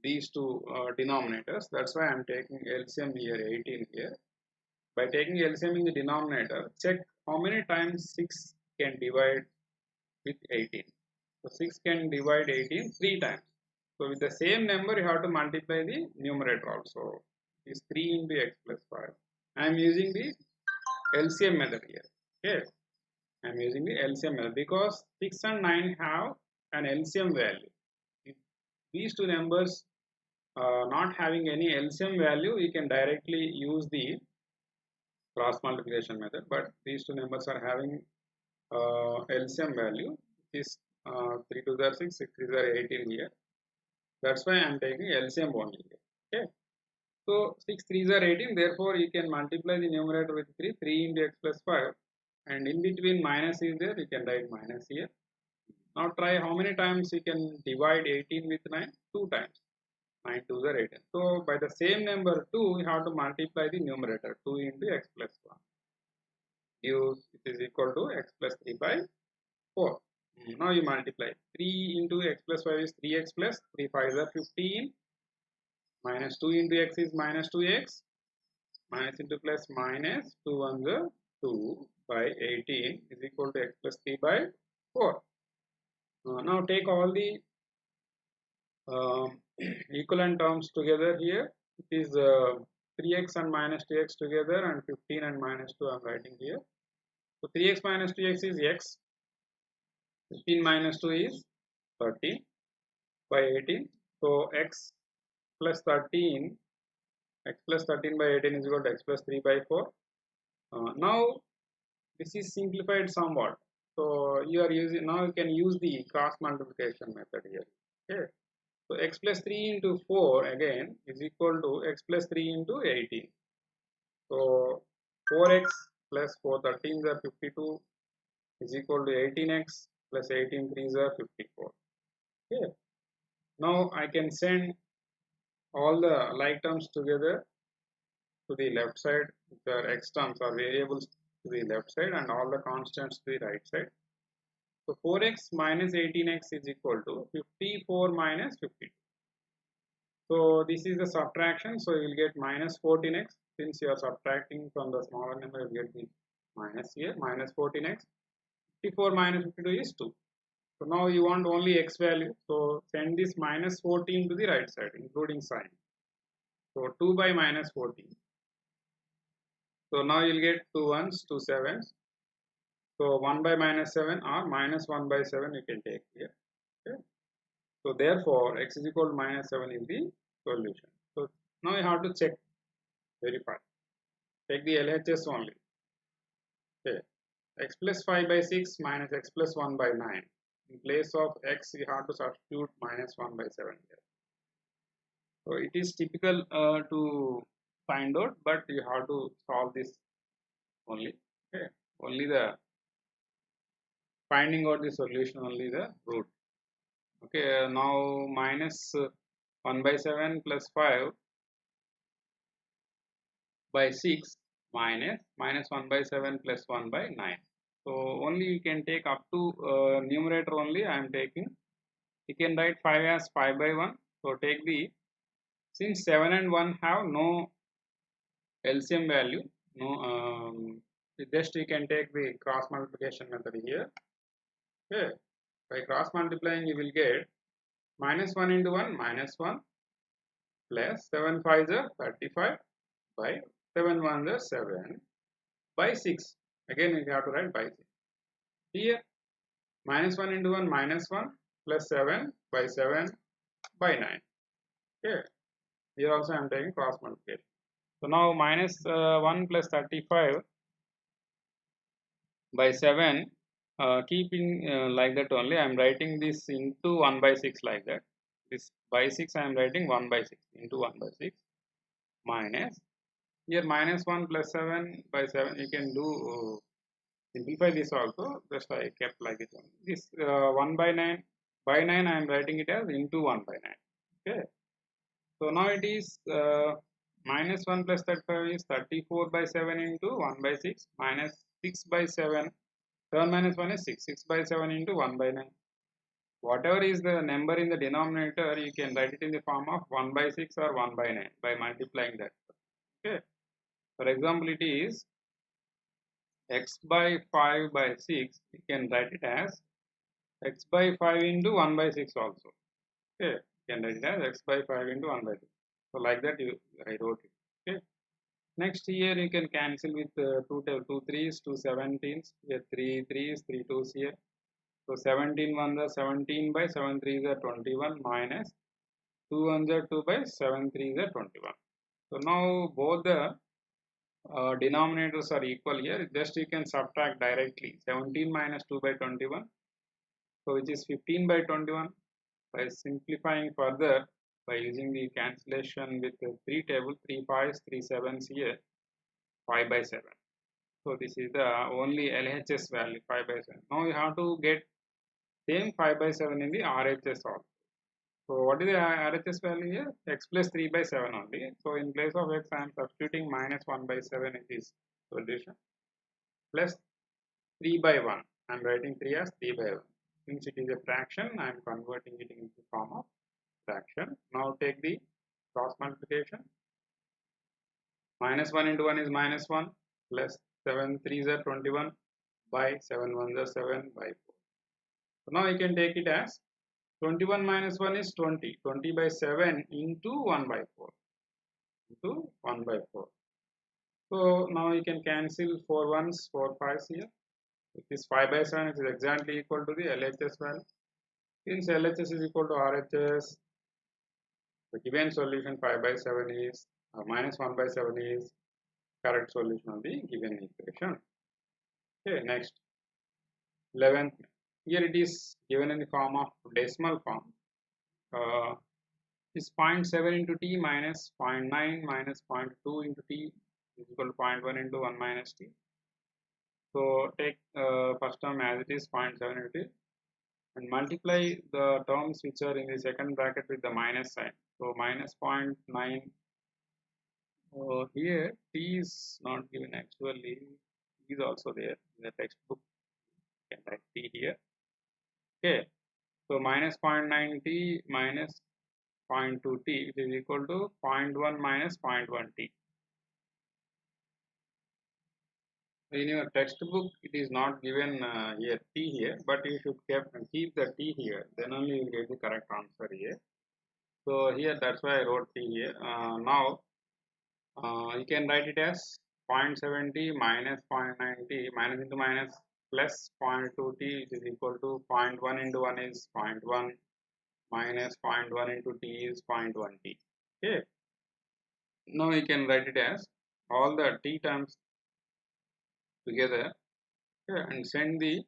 these two denominators. That's why I am taking LCM here, 18 here. By taking LCM in the denominator, check how many times 6 can divide with 18. So 6 can divide 18 3 times. So with the same number, you have to multiply the numerator also. It is 3 into x plus 5. I am using the LCM method here. Okay, I am using the LCM method because 6 and 9 have an LCM value. If these two numbers not having any LCM value, we can directly use the cross multiplication method. But these two numbers are having LCM value. It is 3 2s are 6, 6 3s are 18 here. That's why I am taking LCM only here. Okay. So 6 3s are 18. Therefore, you can multiply the numerator with 3. 3 into x plus 5. And in between minus is there. You can write minus here. Now try how many times you can divide 18 with 9? 2 times. 9 2s are 18. So by the same number 2, you have to multiply the numerator. 2 into x plus 1. Use it is equal to x plus 3 by 4. Now you multiply 3 into x plus 5 is 3x plus 3 5s are 15, minus 2 into x is minus 2x, minus into plus minus 2 1s are 2 by 18 is equal to x plus 3 by 4. Now take all the equivalent terms together here. It is 3x and minus 2x together, and 15 and minus 2 I am writing here. So 3x minus 2x is x. 15 minus 2 is 13 by 18. So x plus 13 by 18 is equal to x plus 3 by 4. Now this is simplified somewhat. So you are using, now you can use the cross multiplication method here. Okay. So x plus 3 into 4 again is equal to x plus 3 into 18. So 4x plus 4 13s are 52 is equal to 18x plus 18 3s are 54. Okay. Now I can send all the like terms together to the left side. The x terms or variables to the left side and all the constants to the right side. So 4x minus 18x is equal to 54 minus 52. So this is the subtraction. So you will get minus 14x. Since you are subtracting from the smaller number, you will get the minus here, minus 14x. 54 minus 52 is 2. So now you want only x value. So send this minus 14 to the right side, including sign. So 2 by minus 14. So now you'll get 2 1s, 2 7s. So 1 by minus 7 or minus 1 by 7 you can take here. Okay. So therefore x is equal to minus 7 is the solution. So now you have to check, verify. Take the LHS only. Okay. X plus 5 by 6 minus x plus 1 by 9. In place of x you have to substitute minus 1 by 7 here. So it is typical to find out, but you have to solve this only. Okay. Only the finding out the solution, only the root. Okay, now minus 1 by 7 plus 5 by 6 minus 1 by 7 plus 1 by 9. So only you can take up to numerator only I am taking. You can write 5 as 5 by 1. So take the, since 7 and 1 have no LCM value, no just you can take the cross multiplication method here. Okay, by cross multiplying you will get minus 1 into 1 minus 1 plus 7 5 is 35 by 7 1 is 7 by 6. Again we have to write by 6. Here minus 1 into 1 minus 1 plus 7 by 7 by 9. Okay, here also I am taking cross multiplication. So now minus 1 plus 35 by 7, keeping like that only, I am writing this into 1 by 6 like that. This by 6 I am writing 1 by 6 into 1 by 6 minus, here minus 1 plus 7 by 7 you can do simplify this also, just I kept like it. This 1 by 9 I am writing it as into 1 by 9. Okay, so now it is minus 1 plus 35 is 34 by 7 into 1 by 6 minus 6 by 7. 7 minus 1 is 6. 6 by 7 into 1 by 9. Whatever is the number in the denominator, you can write it in the form of 1 by 6 or 1 by 9 by multiplying that. Okay. For example, it is x by 5 by 6. You can write it as x by 5 into 1 by 6 also. Okay. You can write it as x by 5 into 1 by 6. So like that I wrote it. Okay. Next here you can cancel with 2 3s, 2 17s, here 3 3s, 3 2s here. So 17 1 the 17 by 7 3 is 21 minus 2 1 is 2 by 7 3 is 21. So now both the denominators are equal here. Just you can subtract directly 17 minus 2 by 21. So which is 15 by 21. By simplifying further by using the cancellation with 3 table, 3 5s, 3 7s here, 5 by 7. So this is the only LHS value 5 by 7. Now you have to get same 5 by 7 in the RHS also. So what is the RHS value here? X plus 3 by 7 only. So in place of x I am substituting minus 1 by 7 in this solution plus 3 by 1. I am writing 3 as 3 by 1. Since it is a fraction, I am converting it into form of fraction. Now take the cross multiplication. Minus 1 into 1 is minus 1 plus 7 3s are 21 by 7 1s are 7 by 4. So now you can take it as 21 minus 1 is 20. 20 by 7 into 1 by 4. Into 1 by 4. So now you can cancel 4 1s, 4 5s here. If this 5 by 7 is exactly equal to the LHS value. Since LHS is equal to RHS, the given solution 5 by 7 is minus 1 by 7 is correct solution of the given equation. Okay, next 11th. Here it is given in the form of decimal form. Is 0.7 into t minus 0.9 minus 0.2 into t is equal to 0.1 into 1 minus t. So take first term as it is 0.7 into t and multiply the terms which are in the second bracket with the minus sign. So minus 0.9. Here t is not given actually, t is also there in the textbook. You can write t here. Okay, so minus 0.9 t minus 0.2 t, it is equal to 0.1 minus 0.1 t. In your textbook it is not given here t here, but you should keep the t here, then only you will get the correct answer here. So here that's why I wrote t here. Now you can write it as 0.7t minus 0.9t, minus into minus plus 0.2t, which is equal to 0.1 into 1 is 0.1 minus 0.1 into t is 0.1 t. Okay, now we can write it as all the t terms together, okay, and send the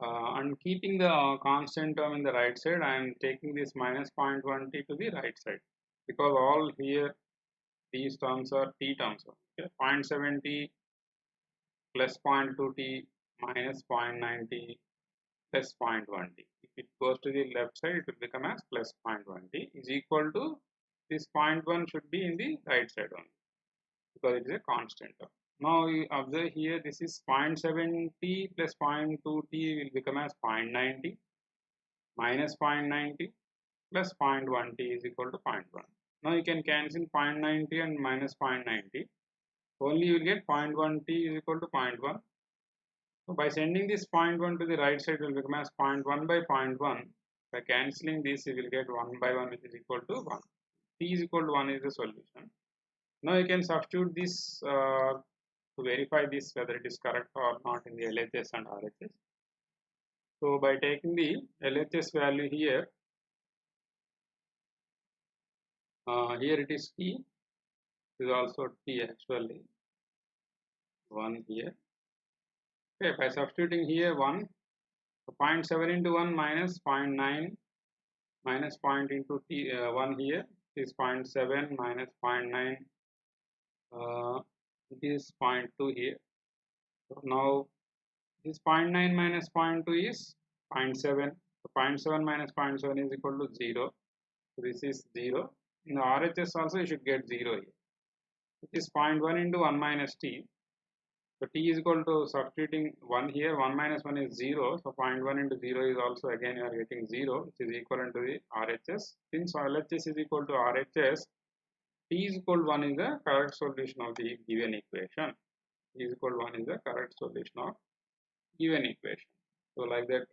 and keeping the constant term in the right side, I am taking this minus 0.1 t to the right side, because all here these terms are t terms. Okay, 0.7 t plus 0.2 t minus 0.9 t plus 0.1 t. If it goes to the left side, it will become as plus 0.1 t is equal to this 0.1 should be in the right side only, because it is a constant term. Now you observe here, this is 0.7 t plus 0.2 t will become as 0.9 t minus 0.9 t plus 0.1 t is equal to 0.1. Now you can cancel 0.9 t and minus 0.9 t. Only you will get 0.1 t is equal to 0.1. So by sending this 0.1 to the right side will become as 0.1 by 0.1. By cancelling this, you will get 1 by 1, which is equal to 1. T is equal to 1 is the solution. Now you can substitute this to verify this whether it is correct or not in the LHS and RHS. So by taking the LHS value here, here it is T, it is also T actually, 1 here. Okay, by substituting here 1, so 0.7 into 1 minus 0.9 minus 0 into T, 1 here is 0.7 minus 0.9, it is 0.2 here. So now this 0.9 minus 0.2 is 0.7. So 0.7 minus 0.7 is equal to 0. So this is 0. In the RHS also you should get 0 here. It is 0.1 into 1 minus t. So t is equal to substituting 1 here. 1 minus 1 is 0. So 0.1 into 0 is also again you are getting 0, which is equivalent to the RHS. Since LHS is equal to RHS, t is equal to 1 is the correct solution of the given equation. T is equal to 1 is the correct solution of given equation. So like that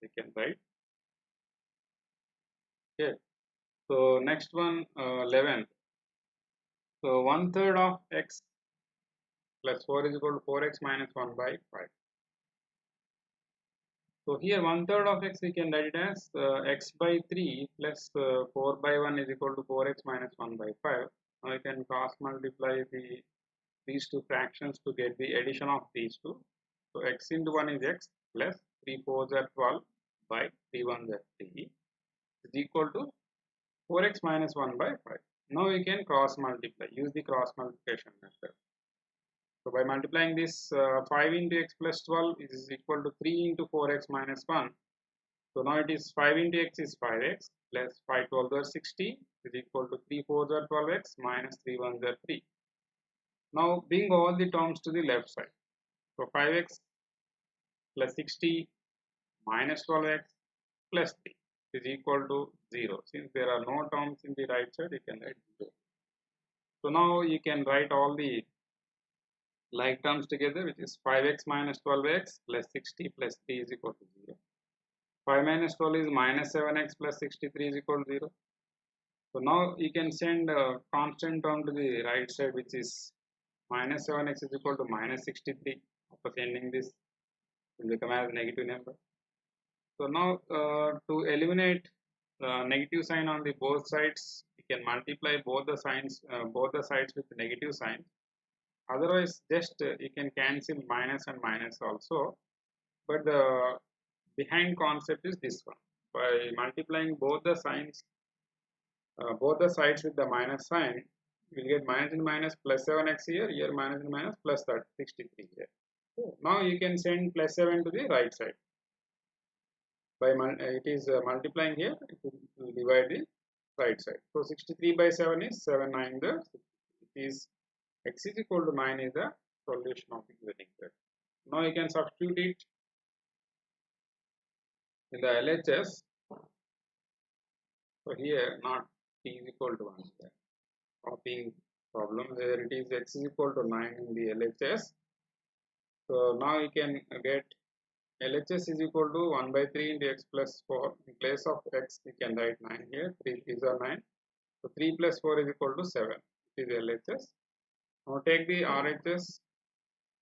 we can write. Okay. So next one, 11th. So 1/3 of x plus 4 is equal to 4x minus 1 by 5. So here 1/3 of x we can write it as x by 3 plus 4 by 1 is equal to 4x minus 1 by 5. Now we can cross multiply these two fractions to get the addition of these two. So x into 1 is x plus 3 4s are 12 by 3 1s are 3 is equal to 4x minus 1 by 5. Now we can cross multiply, use the cross multiplication method. So by multiplying this 5 into x plus 12 is equal to 3 into 4x minus 1. So now it is 5 into x is 5x plus 5 12 are 60 is equal to 3 4s are 12x minus 3 1s are 3. Now bring all the terms to the left side. So 5x plus 60 minus 12x plus 3 is equal to 0. Since there are no terms in the right side, you can write 0. So now you can write all the like terms together, which is 5x minus 12x plus 60 plus 3 is equal to 0. 5 minus 12 is minus 7x plus 63 is equal to 0. So now you can send a constant term to the right side, which is minus 7x is equal to minus 63. After sending this, it will become as negative number. So now to eliminate negative sign on the both sides, you can multiply both the sides with negative sign. Otherwise, just you can cancel minus and minus also. But the behind concept is this one. By multiplying both the signs, both the sides with the minus sign, you will get minus and minus plus 7x here, here minus and minus plus 63 here. Now you can send plus 7 to the right side. By it is multiplying here, it will divide the right side. So 63 by 7 is 7 9 the it is x is equal to 9 is the solution of the given equation. Now you can substitute it in the LHS. So here not t is equal to 1 here. Copying problem where it is x is equal to 9 in the LHS. So now you can get LHS is equal to 1 by 3 into x plus 4. In place of x, you can write 9 here. 3 is 9. So 3 plus 4 is equal to 7. This is LHS. Now take the RHS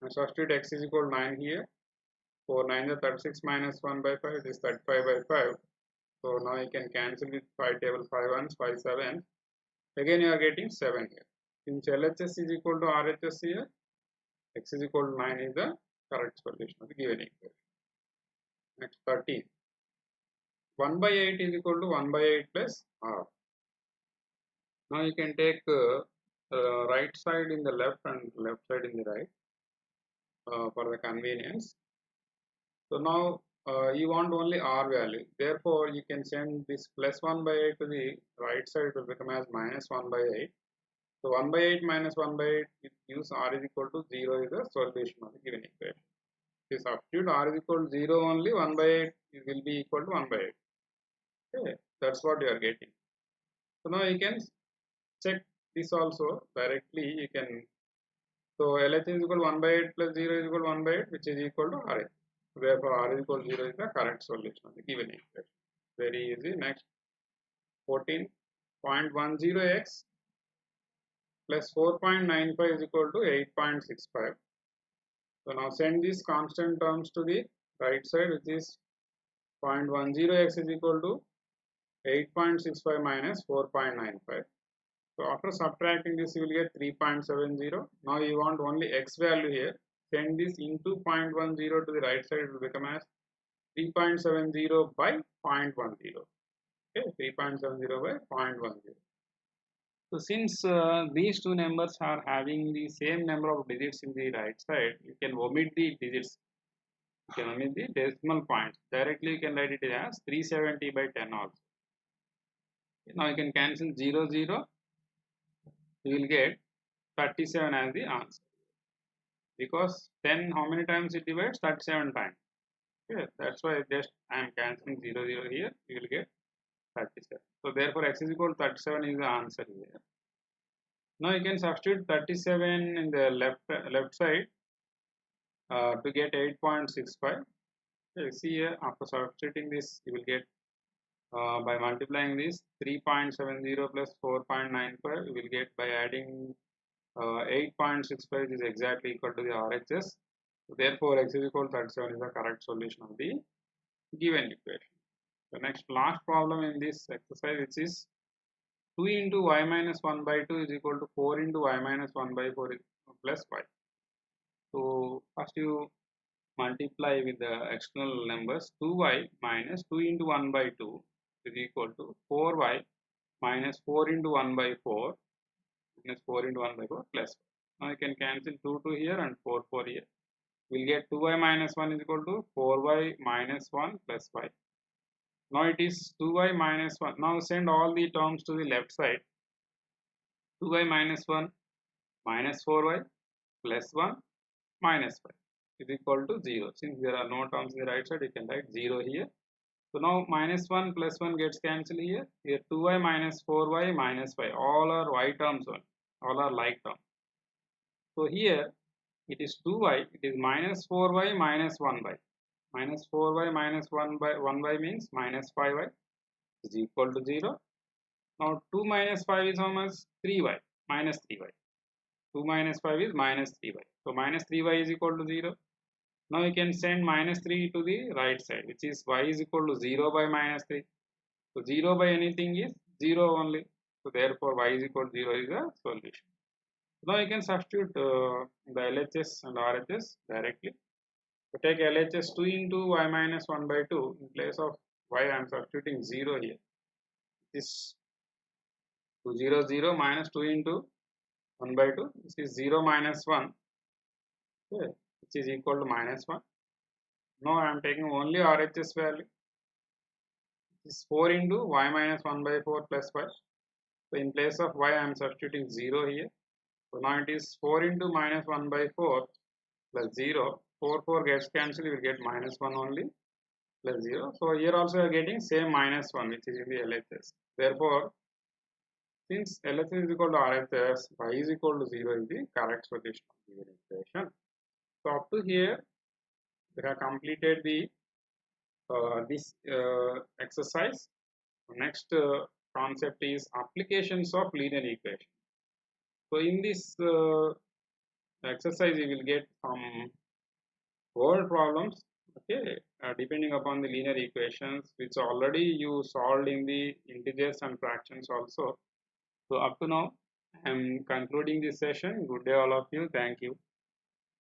and substitute x is equal to 9 here. 4 9 is 36 minus 1 by 5, it is 35 by 5. So now you can cancel with 5 table, 5 ones, 5 7. Again you are getting 7 here. Since LHS is equal to RHS here, x is equal to 9 is the correct solution of the given equation. Next 13. 1 by 8 is equal to 1 by 8 plus r. Now you can take right side in the left and left side in the right for the convenience. So now you want only r value. Therefore, you can send this plus 1 by 8 to the right side, it will become as minus 1 by 8. So 1 by 8 minus 1 by 8, it gives r is equal to 0 is the solution of the given equation. If you substitute r is equal to 0 only, 1 by 8 it will be equal to 1 by 8. Okay, that's what you are getting. So now you can check this also directly. You can, so LH is equal to 1 by 8 plus 0 is equal to 1 by 8, which is equal to RH. Therefore, r is equal to 0 is the correct solution of the given equation. Very easy. Next, 14.10x plus 4.95 is equal to 8.65. So now send these constant terms to the right side, which is 0.10x is equal to 8.65 minus 4.95. So after subtracting this, you will get 3.70. Now you want only x value here. Send this into 0.10 to the right side, it will become as 3.70 by 0.10. Okay, 3.70 by 0.10. So since these two numbers are having the same number of digits in the right side, you can omit the digits. You can omit the decimal points. Directly you can write it as 370 by 10 also. Now you can cancel 0, 0. You will get 37 as the answer. Because 10, how many times it divides? 37 times. Okay, that's why just I am cancelling 0, 0 here. You will get 37. So therefore x is equal to 37 is the answer here. Now you can substitute 37 in the left side to get 8.65. Okay, see here, after substituting this, you will get by multiplying this 3.70 plus 4.95, you will get by adding 8.65 is exactly equal to the RHS. So therefore, x is equal to 37 is the correct solution of the given equation. The next last problem in this exercise, which is 2 into y minus 1 by 2 is equal to 4 into y minus 1 by 4 plus y. So first you multiply with the external numbers. 2y minus 2 into 1 by 2 is equal to 4y minus 4 into 1 by 4 minus 4 into 1 by 4 plus 1. Now you can cancel 2 here and 4 here. We'll get 2y minus 1 is equal to 4y minus 1 plus y. Now it is 2y minus 1. Now send all the terms to the left side. 2y minus 1 minus 4y plus 1 minus 5 is equal to 0. Since there are no terms in the right side, you can write 0 here. So now minus 1 plus 1 gets cancelled here. Here 2y minus 4y minus 5. All are y terms only. All are like terms. So here it is 2y. It is minus 4y minus 1y. Minus 4y minus 1y means minus 5y is equal to 0. Now 2 minus 5 is how much? 3y minus 3y. 2 minus 5 is minus 3y. So minus 3y is equal to 0. Now you can send minus 3 to the right side, which is y is equal to 0 by minus 3. So 0 by anything is 0 only. So therefore y is equal to 0 is the solution. Now you can substitute the LHS and RHS directly. So take LHS 2 into y minus 1 by 2. In place of y I am substituting 0 here. This 2 0 0 minus 2 into 1 by 2. This is 0 minus 1. Okay, which is equal to minus 1. Now I am taking only RHS value. This is 4 into y minus 1 by 4 plus 5. So in place of y I am substituting 0 here. So now it is 4 into minus 1 by 4 plus 0. 4 gets cancelled, you will get minus 1 only plus 0. So here also you are getting same minus 1, which is in the LHS. Therefore, since LHS is equal to RHS, y is equal to 0 is the correct solution of the given equation. So up to here, we have completed the this exercise. Next concept is applications of linear equation. So in this exercise, you will get some word problems Okay, depending upon the linear equations which already you solved in the integers and fractions also. So up to now, I am concluding this session. Good day all of you. Thank you.